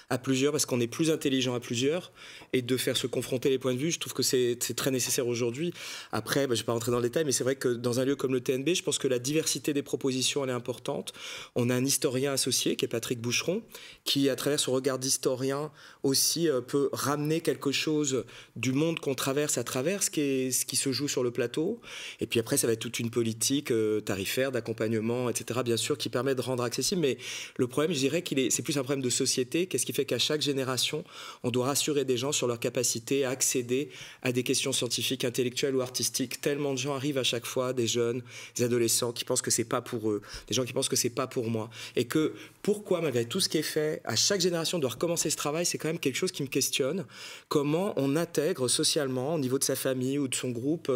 à plusieurs, parce qu'on est plus intelligent à plusieurs, et de faire se confronter les points de vue, je trouve que c'est très nécessaire aujourd'hui. Après, je ne vais pas rentrer dans le détail, mais c'est vrai que dans un lieu comme le TNB, je pense que la diversité des propositions, elle est importante. On a un historien associé, qui est Patrick Boucheron, qui, à travers son regard d'historien, aussi peut ramener quelque chose du monde qu'on traverse à travers ce qui se joue sur le plateau. Et puis après, ça va être toute une politique tarifaire, d'accompagnement, etc., bien sûr, qui permet de rendre accessible. Mais le problème, je dirais c'est plus un problème de société. Qu'est-ce qui fait qu'à chaque génération, on doit rassurer des gens sur leur capacité à accéder à des questions scientifiques, intellectuelles ou artistiques. Tellement de gens arrivent à chaque fois, des jeunes, des adolescents qui pensent que c'est pas pour eux, des gens qui pensent que c'est pas pour moi. Et que pourquoi, malgré tout ce qui est fait, à chaque génération doit recommencer ce travail, c'est quand même quelque chose qui me questionne. Comment on intègre socialement, au niveau de sa famille ou de son groupe,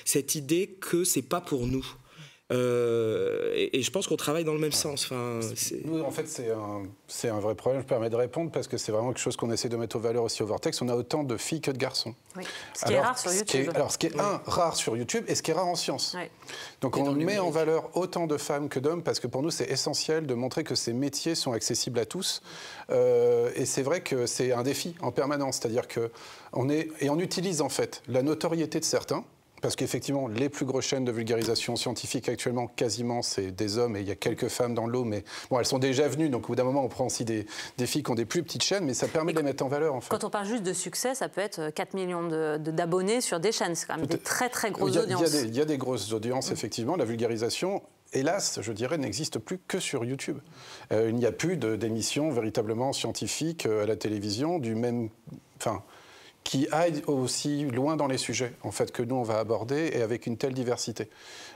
cette idée que c'est pas pour nous. Et je pense qu'on travaille dans le même sens. Nous, en fait, c'est un vrai problème. Je me permets de répondre parce que c'est vraiment quelque chose qu'on essaie de mettre aux valeurs aussi au Vortex. On a autant de filles que de garçons. Oui. Ce qui est rare sur YouTube. Ce qui est rare sur YouTube et ce qui est rare en sciences. Oui. Donc on met en valeur autant de femmes que d'hommes parce que pour nous, c'est essentiel de montrer que ces métiers sont accessibles à tous. Et c'est vrai que c'est un défi en permanence. C'est-à-dire qu'on utilise en fait la notoriété de certains. Parce qu'effectivement, les plus grosses chaînes de vulgarisation scientifique actuellement, quasiment, c'est des hommes, et il y a quelques femmes dans le lot, mais bon, elles sont déjà venues, donc au bout d'un moment, on prend aussi des filles qui ont des plus petites chaînes, mais ça permet de les mettre en valeur, en fait. Quand on parle juste de succès, ça peut être 4 millions d'abonnés sur des chaînes, c'est quand même des très très grosses audiences. Il y a des grosses audiences, effectivement. La vulgarisation, hélas, je dirais, n'existe plus que sur YouTube. Il n'y a plus d'émissions véritablement scientifiques à la télévision, qui aille aussi loin dans les sujets en fait, que nous, on va aborder, et avec une telle diversité.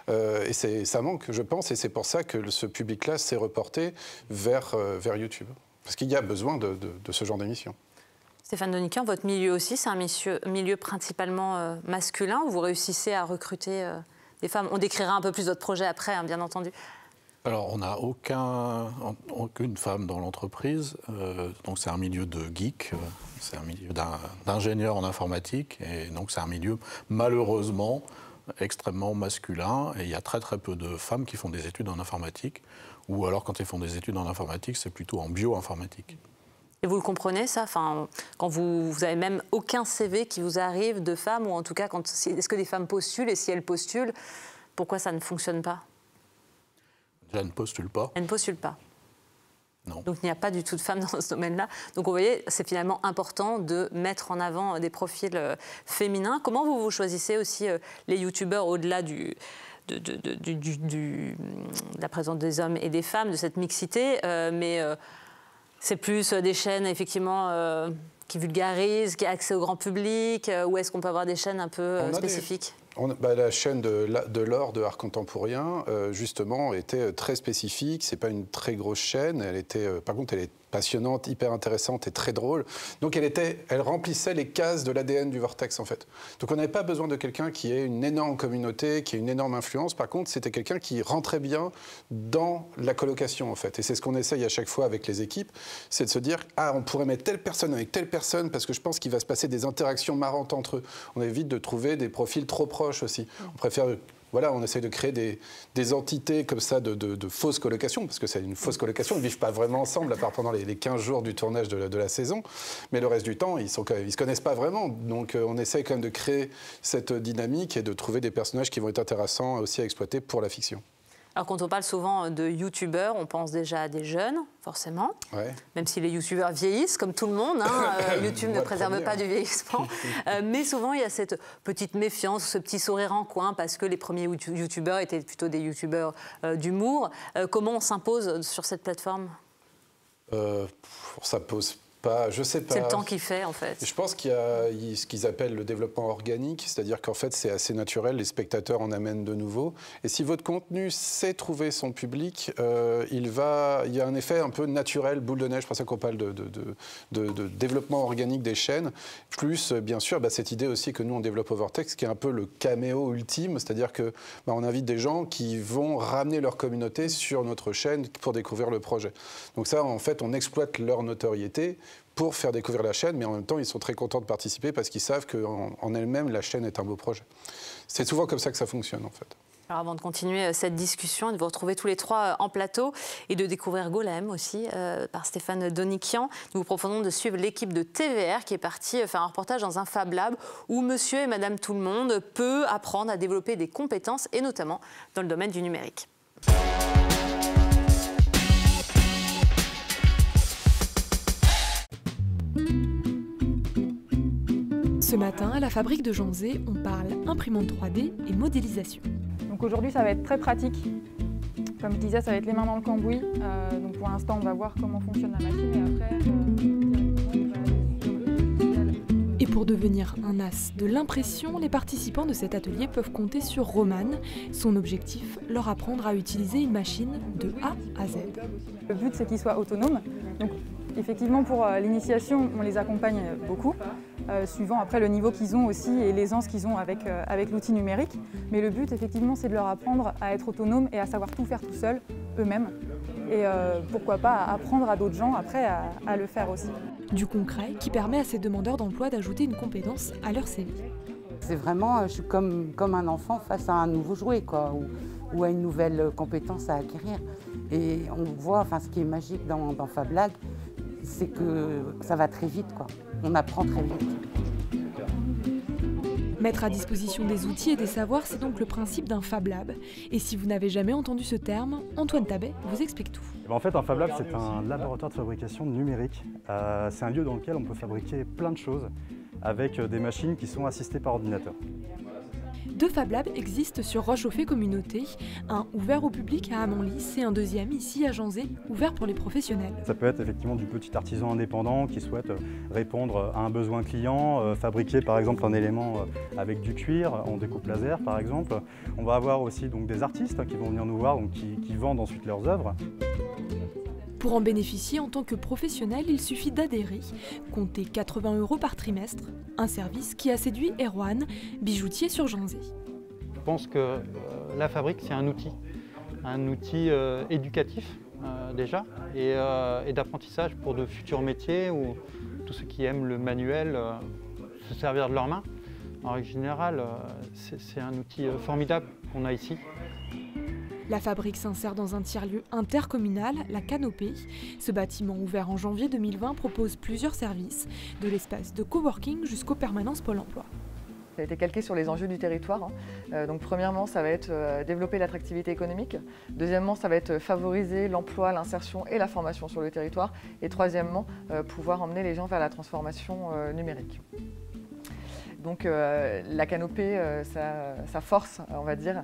Et ça manque, je pense, et c'est pour ça que ce public-là s'est reporté vers YouTube. Parce qu'il y a besoin de ce genre d'émission. Stéphane Donican, votre milieu aussi, c'est un milieu principalement masculin, où vous réussissez à recruter des femmes. On décrira un peu plus votre projet après, hein, bien entendu. Alors, on n'a aucune femme dans l'entreprise, donc c'est un milieu de geeks, c'est un milieu d'ingénieurs en informatique, et donc c'est un milieu malheureusement extrêmement masculin, et il y a très très peu de femmes qui font des études en informatique, ou alors quand elles font des études en informatique, c'est plutôt en bioinformatique. Et vous le comprenez, ça, quand vous avez même aucun CV qui vous arrive de femmes, ou en tout cas, est-ce que des femmes postulent, et si elles postulent, pourquoi ça ne fonctionne pas ? Elle ne postule pas. Elle ne postule pas. Non. Donc il n'y a pas du tout de femmes dans ce domaine-là. Donc vous voyez, c'est finalement important de mettre en avant des profils féminins. Comment vous choisissez aussi les youtubeurs au-delà de la présence des hommes et des femmes, de cette mixité, mais c'est plus des chaînes effectivement qui vulgarisent, qui ont accès au grand public, ou est-ce qu'on peut avoir des chaînes un peu spécifiques ? La chaîne de l'or de Art Contemporain, justement, était très spécifique. C'est pas une très grosse chaîne. Par contre, elle est passionnante, hyper intéressante et très drôle. Donc elle remplissait les cases de l'ADN du Vortex, en fait. Donc on n'avait pas besoin de quelqu'un qui ait une énorme communauté, qui ait une énorme influence. Par contre, c'était quelqu'un qui rentrait bien dans la colocation, en fait. Et c'est ce qu'on essaye à chaque fois avec les équipes, c'est de se dire « Ah, on pourrait mettre telle personne avec telle personne parce que je pense qu'il va se passer des interactions marrantes entre eux. » On évite de trouver des profils trop proches aussi. On préfère voilà, on essaie de créer des entités comme ça de fausses colocations, parce que c'est une fausse colocation, ils ne vivent pas vraiment ensemble, à part pendant les 15 jours du tournage de la saison, mais le reste du temps, ils ne se connaissent pas vraiment. Donc on essaie quand même de créer cette dynamique et de trouver des personnages qui vont être intéressants aussi à exploiter pour la fiction. Alors quand on parle souvent de youtubeurs, on pense déjà à des jeunes, forcément. Ouais. Même si les youtubeurs vieillissent, comme tout le monde, hein, YouTube ne préserve pas du vieillissement. Mais souvent, il y a cette petite méfiance, ce petit sourire en coin, parce que les premiers youtubeurs étaient plutôt des youtubeurs d'humour. Comment on s'impose sur cette plateforme? Ça pose pas, je sais pas. C'est le temps qui fait, en fait. Je pense qu'il y a ce qu'ils appellent le développement organique, c'est-à-dire qu'en fait, c'est assez naturel, les spectateurs en amènent de nouveau. Et si votre contenu sait trouver son public, il y a un effet un peu naturel, boule de neige, c'est pour ça qu'on parle de développement organique des chaînes. Plus, bien sûr, cette idée aussi que nous, on développe au Vortex, qui est un peu le caméo ultime, c'est-à-dire que on invite des gens qui vont ramener leur communauté sur notre chaîne pour découvrir le projet. Donc ça, en fait, on exploite leur notoriété pour faire découvrir la chaîne, mais en même temps, ils sont très contents de participer parce qu'ils savent qu'en elle-même, la chaîne est un beau projet. C'est souvent comme ça que ça fonctionne, en fait. Alors avant de continuer cette discussion et de vous retrouver tous les trois en plateau et de découvrir Golem aussi par Stéphane Donikian, nous vous proposons de suivre l'équipe de TVR qui est partie faire un reportage dans un Fab Lab où monsieur et madame tout le monde peut apprendre à développer des compétences et notamment dans le domaine du numérique. Ce matin, à la fabrique de Janzé, on parle imprimante 3D et modélisation. Donc aujourd'hui, ça va être très pratique. Comme je disais, ça va être les mains dans le cambouis. Donc pour l'instant, on va voir comment fonctionne la machine et après, Et pour devenir un as de l'impression, les participants de cet atelier peuvent compter sur Romane. Son objectif, leur apprendre à utiliser une machine de A à Z. Le but, c'est qu'ils soient autonomes. Donc, effectivement, pour l'initiation, on les accompagne beaucoup, suivant après le niveau qu'ils ont aussi et l'aisance qu'ils ont avec l'outil numérique. Mais le but, effectivement, c'est de leur apprendre à être autonomes et à savoir tout faire tout seuls, eux-mêmes. Et pourquoi pas apprendre à d'autres gens après à le faire aussi. Du concret qui permet à ces demandeurs d'emploi d'ajouter une compétence à leur CV. C'est vraiment, je suis comme un enfant face à un nouveau jouet, quoi, ou à une nouvelle compétence à acquérir. Et on voit, ce qui est magique dans Fab Lab, c'est que ça va très vite, quoi. On apprend très vite. Mettre à disposition des outils et des savoirs, c'est donc le principe d'un Fab Lab. Et si vous n'avez jamais entendu ce terme, Antoine Tabet vous explique tout. En fait, un Fab Lab, c'est un laboratoire de fabrication numérique. C'est un lieu dans lequel on peut fabriquer plein de choses avec des machines qui sont assistées par ordinateur. 2 Fab Labs existent sur Roche-au-Fay Communauté, un ouvert au public à Amanlis et un deuxième ici à Janzé, ouvert pour les professionnels. Ça peut être effectivement du petit artisan indépendant qui souhaite répondre à un besoin client, fabriquer par exemple un élément avec du cuir en découpe laser par exemple. On va avoir aussi donc, des artistes qui vont venir nous voir, donc, qui vendent ensuite leurs œuvres. Pour en bénéficier en tant que professionnel, il suffit d'adhérer, compter 80 € par trimestre, un service qui a séduit Erwan, bijoutier sur Janzé. Je pense que la fabrique, c'est un outil éducatif déjà, et d'apprentissage pour de futurs métiers ou tous ceux qui aiment le manuel, se servir de leurs mains. En règle générale, c'est un outil formidable qu'on a ici. La fabrique s'insère dans un tiers-lieu intercommunal, la Canopée. Ce bâtiment ouvert en janvier 2020 propose plusieurs services, de l'espace de coworking jusqu'aux permanences Pôle emploi. Ça a été calqué sur les enjeux du territoire. Donc premièrement, ça va être développer l'attractivité économique. Deuxièmement, ça va être favoriser l'emploi, l'insertion et la formation sur le territoire. Et troisièmement, pouvoir emmener les gens vers la transformation numérique. Donc la Canopée, sa force, on va dire,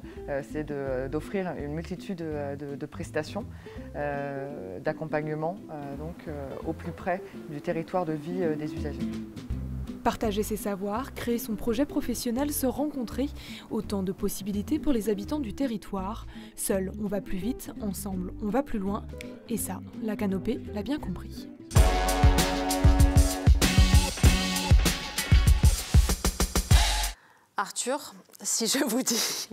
c'est d'offrir une multitude de prestations, d'accompagnement au plus près du territoire de vie des usagers. Partager ses savoirs, créer son projet professionnel, se rencontrer, autant de possibilités pour les habitants du territoire. Seul, on va plus vite, ensemble, on va plus loin. Et ça, la Canopée l'a bien compris. Arthur, si je vous dis,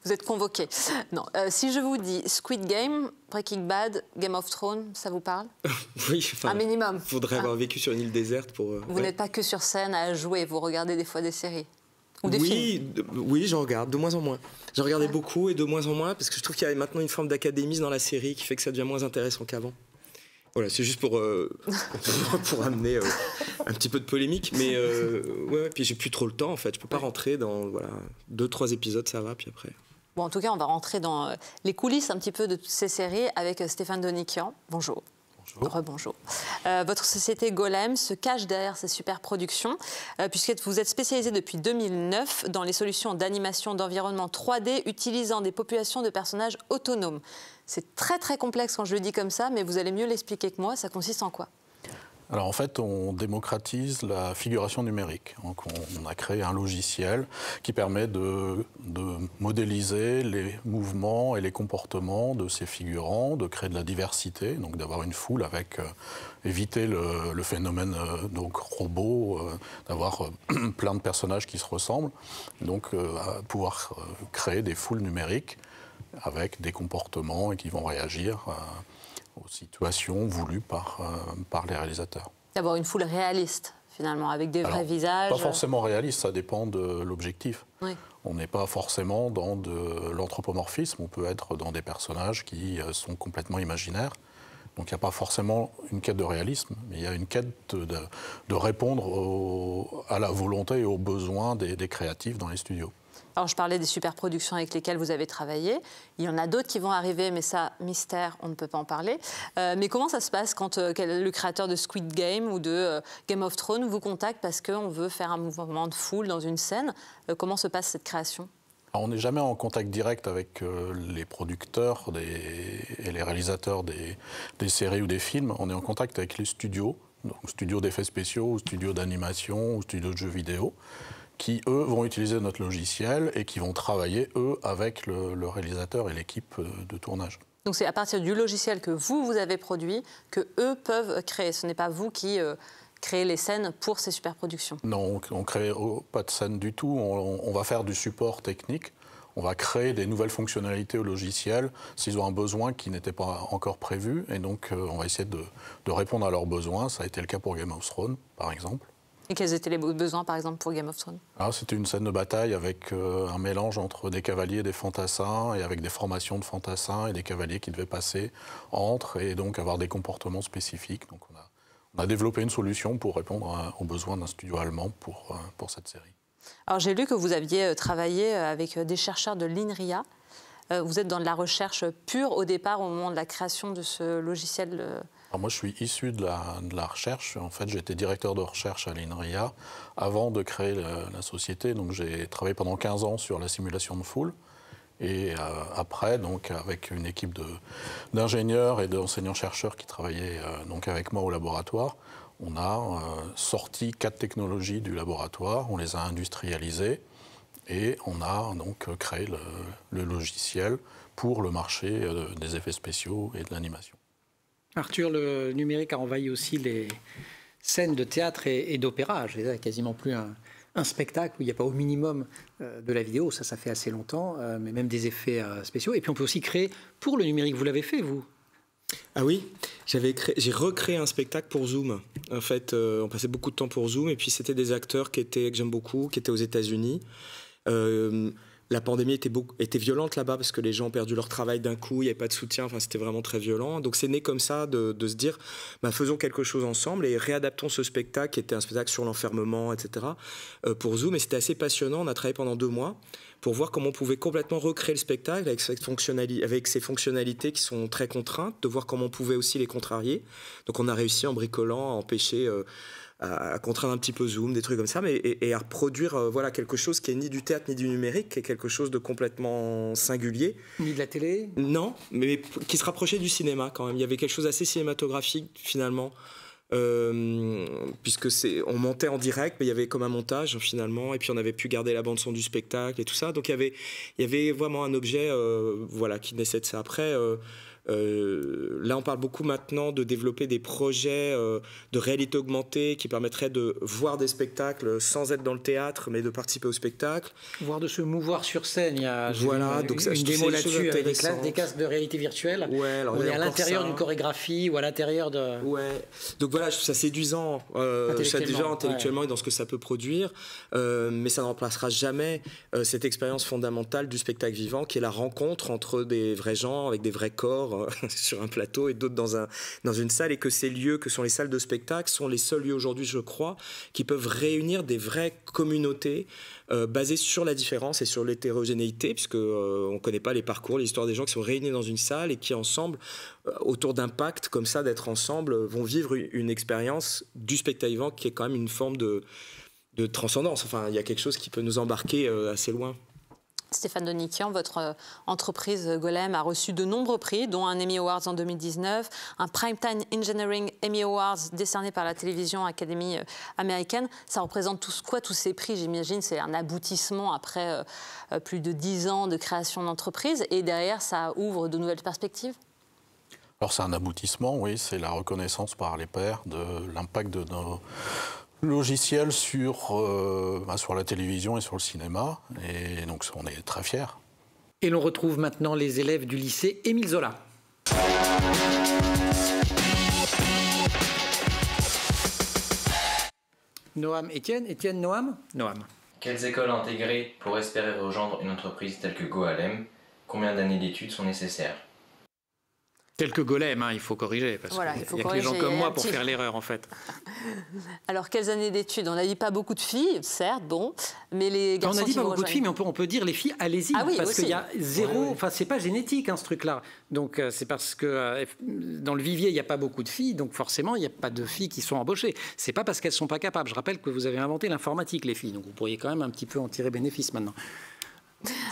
vous êtes convoqué. Non, si je vous dis Squid Game, Breaking Bad, Game of Thrones, ça vous parle? Oui, un minimum. Il faudrait avoir vécu sur une île déserte pour. Vous n'êtes pas que sur scène à jouer, vous regardez des fois des séries. Ou des films. Oui, j'en regarde, de moins en moins. J'en regardais beaucoup et de moins en moins, parce que je trouve qu'il y a maintenant une forme d'académisme dans la série qui fait que ça devient moins intéressant qu'avant. Voilà, c'est juste pour amener un petit peu de polémique, mais ouais, puis j'ai plus trop le temps en fait. Je peux pas rentrer dans 2-3 épisodes, ça va, puis après. Bon, en tout cas, on va rentrer dans les coulisses un petit peu de toutes ces séries avec Stéphane Donikian. Bonjour. Rebonjour. Votre société Golem se cache derrière ces super productions, puisque vous êtes spécialisé depuis 2009 dans les solutions d'animation d'environnement 3D utilisant des populations de personnages autonomes. C'est très très complexe quand je le dis comme ça, mais vous allez mieux l'expliquer que moi. Ça consiste en quoi ? Alors en fait, on démocratise la figuration numérique. Donc on a créé un logiciel qui permet de modéliser les mouvements et les comportements de ces figurants, de créer de la diversité, donc d'avoir une foule avec éviter le phénomène donc robot, d'avoir plein de personnages qui se ressemblent, donc pouvoir créer des foules numériques avec des comportements et qui vont réagir aux situations voulues par les réalisateurs. D'avoir une foule réaliste, finalement, avec des vrais visages. Pas forcément réaliste, ça dépend de l'objectif. Oui. On n'est pas forcément dans de l'anthropomorphisme, on peut être dans des personnages qui sont complètement imaginaires. Donc il n'y a pas forcément une quête de réalisme, mais il y a une quête de répondre à la volonté et aux besoins des créatifs dans les studios. Alors, je parlais des super productions avec lesquelles vous avez travaillé. Il y en a d'autres qui vont arriver, mais ça, mystère, on ne peut pas en parler. Mais comment ça se passe quand le créateur de Squid Game ou de Game of Thrones vous contacte parce qu'on veut faire un mouvement de foule dans une scène ? Comment se passe cette création ? Alors, on n'est jamais en contact direct avec les producteurs et les réalisateurs des séries ou des films. On est en contact avec les studios, donc studios d'effets spéciaux, ou studios d'animation, ou studios de jeux vidéo, qui, eux, vont utiliser notre logiciel et qui vont travailler, eux, avec le réalisateur et l'équipe de tournage. Donc c'est à partir du logiciel que vous avez produit que eux peuvent créer. Ce n'est pas vous qui créez les scènes pour ces superproductions. Non, on ne crée pas de scène du tout. On va faire du support technique. On va créer des nouvelles fonctionnalités au logiciel s'ils ont un besoin qui n'était pas encore prévu. Et donc, on va essayer de répondre à leurs besoins. Ça a été le cas pour Game of Thrones, par exemple. Et quels étaient les besoins, par exemple, pour Game of Thrones ? C'était une scène de bataille avec un mélange entre des cavaliers et des fantassins, et avec des formations de fantassins et des cavaliers qui devaient passer entre, et donc avoir des comportements spécifiques. Donc on a développé une solution pour répondre aux besoins d'un studio allemand pour cette série. Alors j'ai lu que vous aviez travaillé avec des chercheurs de l'INRIA. Vous êtes dans de la recherche pure au départ, au moment de la création de ce logiciel. Alors moi, je suis issu de la recherche. En fait, j'étais directeur de recherche à l'INRIA avant de créer la société. Donc, j'ai travaillé pendant 15 ans sur la simulation de foule. Et après, donc, avec une équipe d'ingénieurs et d'enseignants-chercheurs qui travaillaient donc avec moi au laboratoire, on a sorti 4 technologies du laboratoire, on les a industrialisées et on a donc créé le logiciel pour le marché des effets spéciaux et de l'animation. Arthur, le numérique a envahi aussi les scènes de théâtre et d'opéra. Il n'y a quasiment plus un spectacle où il n'y a pas au minimum de la vidéo, ça fait assez longtemps, mais même des effets spéciaux. Et puis on peut aussi créer pour le numérique. Vous l'avez fait, vous ? Ah oui, j'ai recréé un spectacle pour Zoom. En fait, on passait beaucoup de temps pour Zoom, et puis c'était des acteurs que j'aime beaucoup, qui étaient aux États-Unis. La pandémie était violente là-bas parce que les gens ont perdu leur travail d'un coup, il n'y avait pas de soutien, enfin, c'était vraiment très violent. Donc c'est né comme ça de se dire, faisons quelque chose ensemble et réadaptons ce spectacle qui était un spectacle sur l'enfermement, etc. Pour Zoom. Et c'était assez passionnant, on a travaillé pendant 2 mois pour voir comment on pouvait complètement recréer le spectacle avec ces fonctionnalités qui sont très contraintes, de voir comment on pouvait aussi les contrarier. Donc on a réussi en bricolant à empêcher... à contraindre un petit peu Zoom, des trucs comme ça, et à reproduire quelque chose qui est ni du théâtre ni du numérique, qui est quelque chose de complètement singulier. Ni de la télé ? Non, mais qui se rapprochait du cinéma quand même. Il y avait quelque chose d'assez cinématographique finalement, puisque on montait en direct, mais il y avait comme un montage finalement, et puis on avait pu garder la bande son du spectacle et tout ça. Donc il y avait vraiment un objet qui naissait de ça. Après, Là, on parle beaucoup maintenant de développer des projets de réalité augmentée qui permettraient de voir des spectacles sans être dans le théâtre, mais de participer au spectacle. Voire de se mouvoir sur scène. Il y a donc une démo là-dessus avec des casques de réalité virtuelle. Ouais, alors on est à l'intérieur d'une chorégraphie ou à l'intérieur de... Ouais, donc voilà, ça séduisant intellectuellement et dans ce que ça peut produire, mais ça ne remplacera jamais cette expérience fondamentale du spectacle vivant qui est la rencontre entre des vrais gens avec des vrais corps sur un plateau et d'autres dans une salle, et que ces lieux que sont les salles de spectacle sont les seuls lieux aujourd'hui, je crois, qui peuvent réunir des vraies communautés basées sur la différence et sur l'hétérogénéité, puisque on ne connaît pas les parcours, l'histoire des gens qui sont réunis dans une salle et qui ensemble, autour d'un pacte comme ça, d'être ensemble, vont vivre une expérience du spectacle vivant qui est quand même une forme de transcendance. Enfin, il y a quelque chose qui peut nous embarquer assez loin. Stéphane Denikian, votre entreprise Golem a reçu de nombreux prix, dont un Emmy Awards en 2019, un Primetime Engineering Emmy Awards décerné par la Télévision Académie américaine. Ça représente tous ces prix, j'imagine, c'est un aboutissement après plus de 10 ans de création d'entreprise, et derrière, ça ouvre de nouvelles perspectives? Alors c'est un aboutissement, oui, c'est la reconnaissance par les pairs de l'impact de nos logiciels sur la télévision et sur le cinéma, et donc on est très fiers. Et l'on retrouve maintenant les élèves du lycée Émile Zola. Noam, Étienne, Noam. Quelles écoles intégrer pour espérer rejoindre une entreprise telle que GoAlem? Combien d'années d'études sont nécessaires? Tel que Golem, il faut corriger, parce qu'il n'y a que les gens comme moi pour faire l'erreur, en fait. Alors, quelles années d'études? On n'a dit pas beaucoup de filles, certes, bon, mais les garçons... On n'a dit pas beaucoup de filles, mais on peut dire les filles, allez-y, parce qu'il y a zéro... Enfin, c'est pas génétique, ce truc-là. Donc, c'est parce que dans le vivier, il n'y a pas beaucoup de filles, donc forcément, il n'y a pas de filles qui sont embauchées. C'est pas parce qu'elles ne sont pas capables. Je rappelle que vous avez inventé l'informatique, les filles, donc vous pourriez quand même un petit peu en tirer bénéfice maintenant.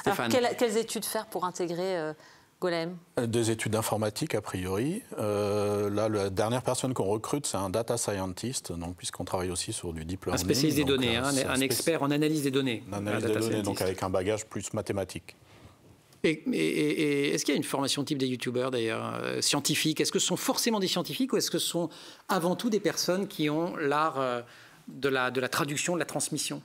Stéphane. Alors, quelles études faire pour intégrer... Golem. Des études d'informatique, a priori. Là, la dernière personne qu'on recrute, c'est un data scientist, donc, puisqu'on travaille aussi sur du deep learning. Un spécialiste des données, un expert en analyse des données. Un analyse des données, donc avec un bagage plus mathématique. Et est-ce qu'il y a une formation type des youtubeurs, d'ailleurs, scientifiques? Est-ce que ce sont forcément des scientifiques ou est-ce que ce sont avant tout des personnes qui ont l'art de la traduction, de la transmission?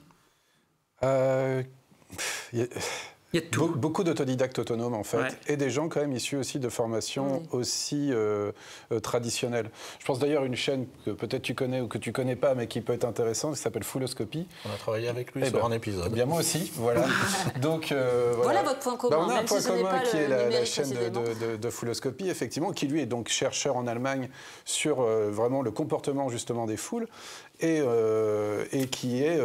Il y a tout. Beaucoup d'autodidactes autonomes, en fait, et des gens quand même issus aussi de formations aussi traditionnelles. Je pense d'ailleurs à une chaîne que peut-être tu connais ou que tu connais pas, mais qui peut être intéressante, qui s'appelle Fulloscopy. On a travaillé avec lui sur un épisode. Bien moi aussi, voilà. Donc voilà votre point commun. On a un point commun qui est la chaîne de Fulloscopy, effectivement, qui lui est donc chercheur en Allemagne sur vraiment le comportement justement des foules et qui est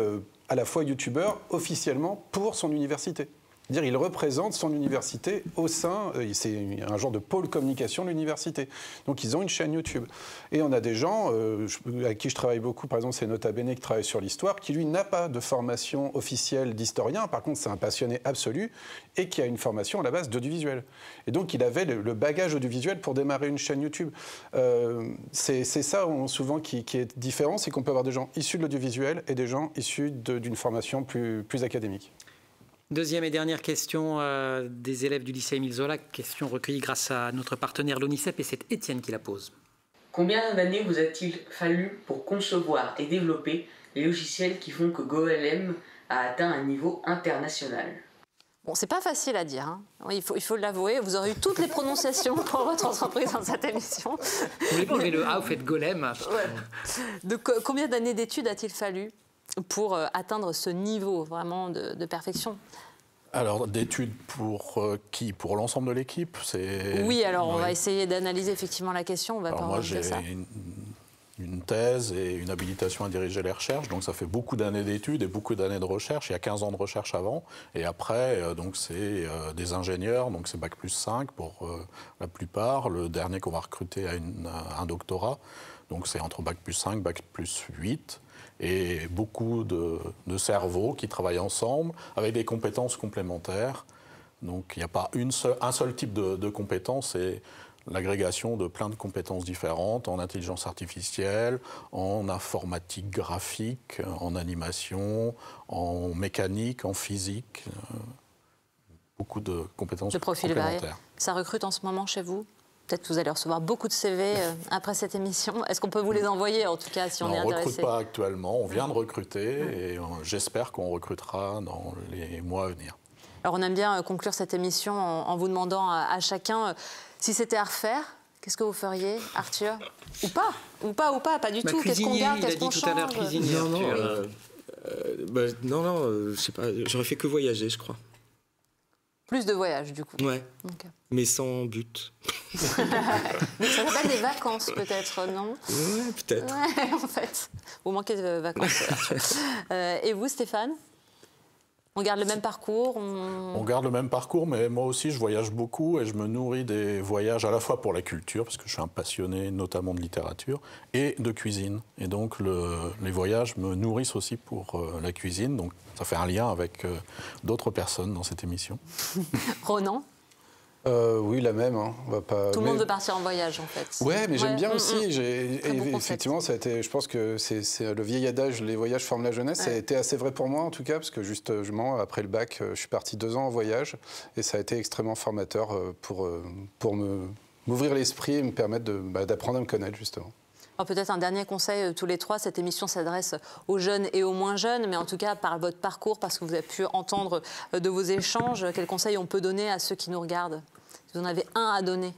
à la fois youtubeur officiellement pour son université. C'est-à-dire, il représente son université au sein, c'est un genre de pôle communication de l'université. Donc, ils ont une chaîne YouTube. Et on a des gens avec qui je travaille beaucoup, par exemple, c'est Nota Bene qui travaille sur l'histoire, qui, lui, n'a pas de formation officielle d'historien. Par contre, c'est un passionné absolu et qui a une formation à la base d'audiovisuel. Et donc, il avait le bagage audiovisuel pour démarrer une chaîne YouTube. C'est ça, souvent, qui est différent, c'est qu'on peut avoir des gens issus de l'audiovisuel et des gens issus d'une formation plus académique. Deuxième et dernière question des élèves du lycée Émile Zola, question recueillie grâce à notre partenaire l'ONICEP, et c'est Étienne qui la pose. Combien d'années vous a-t-il fallu pour concevoir et développer les logiciels qui font que GoAlem a atteint un niveau international? Bon, c'est pas facile à dire, il faut l'avouer, vous aurez eu toutes les prononciations pour votre entreprise dans cette émission. Vous voulez pas enlever le A, vous faites Golem. Combien d'années d'études a-t-il fallu pour atteindre ce niveau vraiment de perfection? Alors, d'études pour qui? Pour l'ensemble de l'équipe? Oui, alors on va essayer d'analyser effectivement la question. On va moi, j'ai une thèse et une habilitation à diriger les recherches, donc ça fait beaucoup d'années d'études et beaucoup d'années de recherche. Il y a 15 ans de recherche avant, et après, donc c'est des ingénieurs, donc c'est Bac+5 pour la plupart. Le dernier qu'on va recruter a un doctorat, donc c'est entre Bac+5, Bac+8. Et beaucoup de cerveaux qui travaillent ensemble avec des compétences complémentaires. Donc il n'y a pas un seul type de compétences, c'est l'agrégation de plein de compétences différentes en intelligence artificielle, en informatique graphique, en animation, en mécanique, en physique. Beaucoup de compétences complémentaires. Ça recrute en ce moment chez vous? Peut-être que vous allez recevoir beaucoup de CV après cette émission. Est-ce qu'on peut vous les envoyer, en tout cas, si on est intéressé? On ne recrute pas actuellement, on vient de recruter et j'espère qu'on recrutera dans les mois à venir. Alors on aime bien conclure cette émission en vous demandant à chacun si c'était à refaire, qu'est-ce que vous feriez, Arthur? Ou pas, pas du tout. Qu'est-ce qu'on garde, qu'est-ce qu'on change? Non, je sais pas, j'aurais fait que voyager, je crois. Plus de voyages, du coup. Ouais, okay. Mais sans but. Donc ça s'appelle des vacances, peut-être, non? Ouais, peut-être. Ouais, en fait, vous manquez de vacances. Et vous, Stéphane? On garde le même parcours? On garde le même parcours, mais moi aussi, je voyage beaucoup et je me nourris des voyages à la fois pour la culture, parce que je suis un passionné notamment de littérature, et de cuisine. Et donc, les voyages me nourrissent aussi pour la cuisine. Donc, ça fait un lien avec d'autres personnes dans cette émission. Ronan? Oui, la même. Hein. On va pas... Tout le monde veut partir en voyage, en fait. Ouais, mais j'aime bien aussi. Effectivement, ça a été, je pense que c'est le vieil adage, les voyages forment la jeunesse. Ouais. Ça a été assez vrai pour moi, en tout cas, parce que justement, après le bac, je suis parti 2 ans en voyage. Et ça a été extrêmement formateur pour m'ouvrir l'esprit et me permettre d'apprendre à me connaître, justement. Peut-être un dernier conseil, tous les 3, cette émission s'adresse aux jeunes et aux moins jeunes, mais en tout cas par votre parcours, parce que vous avez pu entendre de vos échanges, quels conseils on peut donner à ceux qui nous regardent? Si vous en avez un à donner.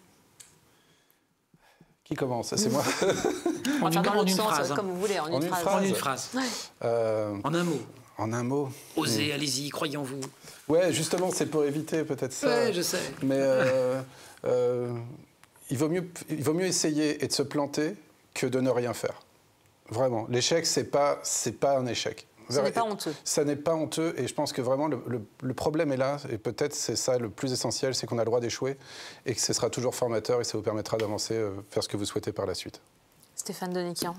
Qui commence? C'est moi. On va faire dans l'autre sens, comme vous voulez, en une phrase. En une phrase. En un mot. En un mot. Osez, allez-y, croyez en vous. Ouais, justement, c'est pour éviter peut-être ça. Ouais, je sais. Mais il vaut mieux essayer et de se planter que de ne rien faire. Vraiment. L'échec, c'est pas un échec. Ça n'est pas honteux. Ça n'est pas honteux, et je pense que vraiment le problème est là, et peut-être c'est ça le plus essentiel, c'est qu'on a le droit d'échouer, et que ce sera toujours formateur, et ça vous permettra d'avancer vers ce que vous souhaitez par la suite. Stéphane Denekian.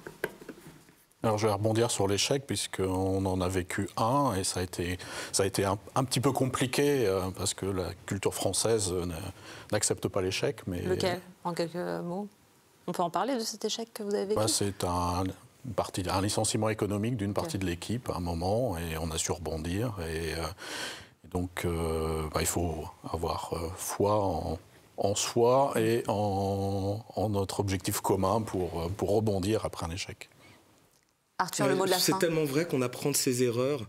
Alors je vais rebondir sur l'échec, puisqu'on en a vécu un, et ça a été un petit peu compliqué, parce que la culture française n'accepte pas l'échec. Mais... Lequel? En quelques mots? On peut en parler de cet échec que vous avez vécu? C'est un licenciement économique d'une partie de l'équipe à un moment, et on a su rebondir. Et donc, il faut avoir foi en soi et en notre objectif commun pour rebondir après un échec. Arthur, le mot de la fin. C'est tellement vrai qu'on apprend de ses erreurs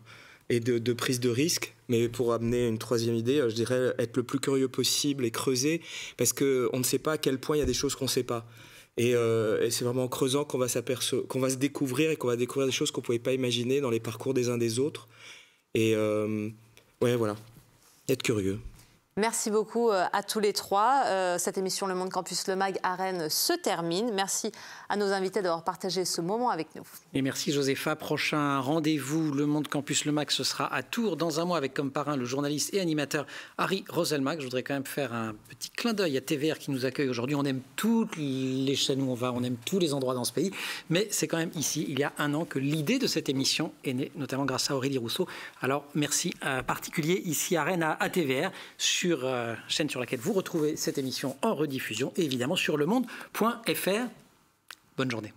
et de prise de risque. Mais pour amener une troisième idée, je dirais être le plus curieux possible et creuser, parce qu'on ne sait pas à quel point il y a des choses qu'on ne sait pas. Et c'est vraiment en creusant qu'on va se découvrir, et qu'on va découvrir des choses qu'on ne pouvait pas imaginer dans les parcours des uns des autres. Et ouais, voilà, être curieux. Merci beaucoup à tous les 3. Cette émission Le Monde Campus Le Mag à Rennes se termine. Merci à nos invités d'avoir partagé ce moment avec nous. Et merci Josépha. Prochain rendez-vous, Le Monde Campus Le Mag, ce sera à Tours dans un mois, avec comme parrain le journaliste et animateur Harry Roselmack. Je voudrais quand même faire un petit clin d'œil à TVR qui nous accueille aujourd'hui. On aime toutes les chaînes où on va, on aime tous les endroits dans ce pays. Mais c'est quand même ici, il y a un an, que l'idée de cette émission est née, notamment grâce à Aurélie Rousseau. Alors merci particulier ici à Rennes à TVR, sur chaîne sur laquelle vous retrouvez cette émission en rediffusion, et évidemment sur lemonde.fr. Bonne journée.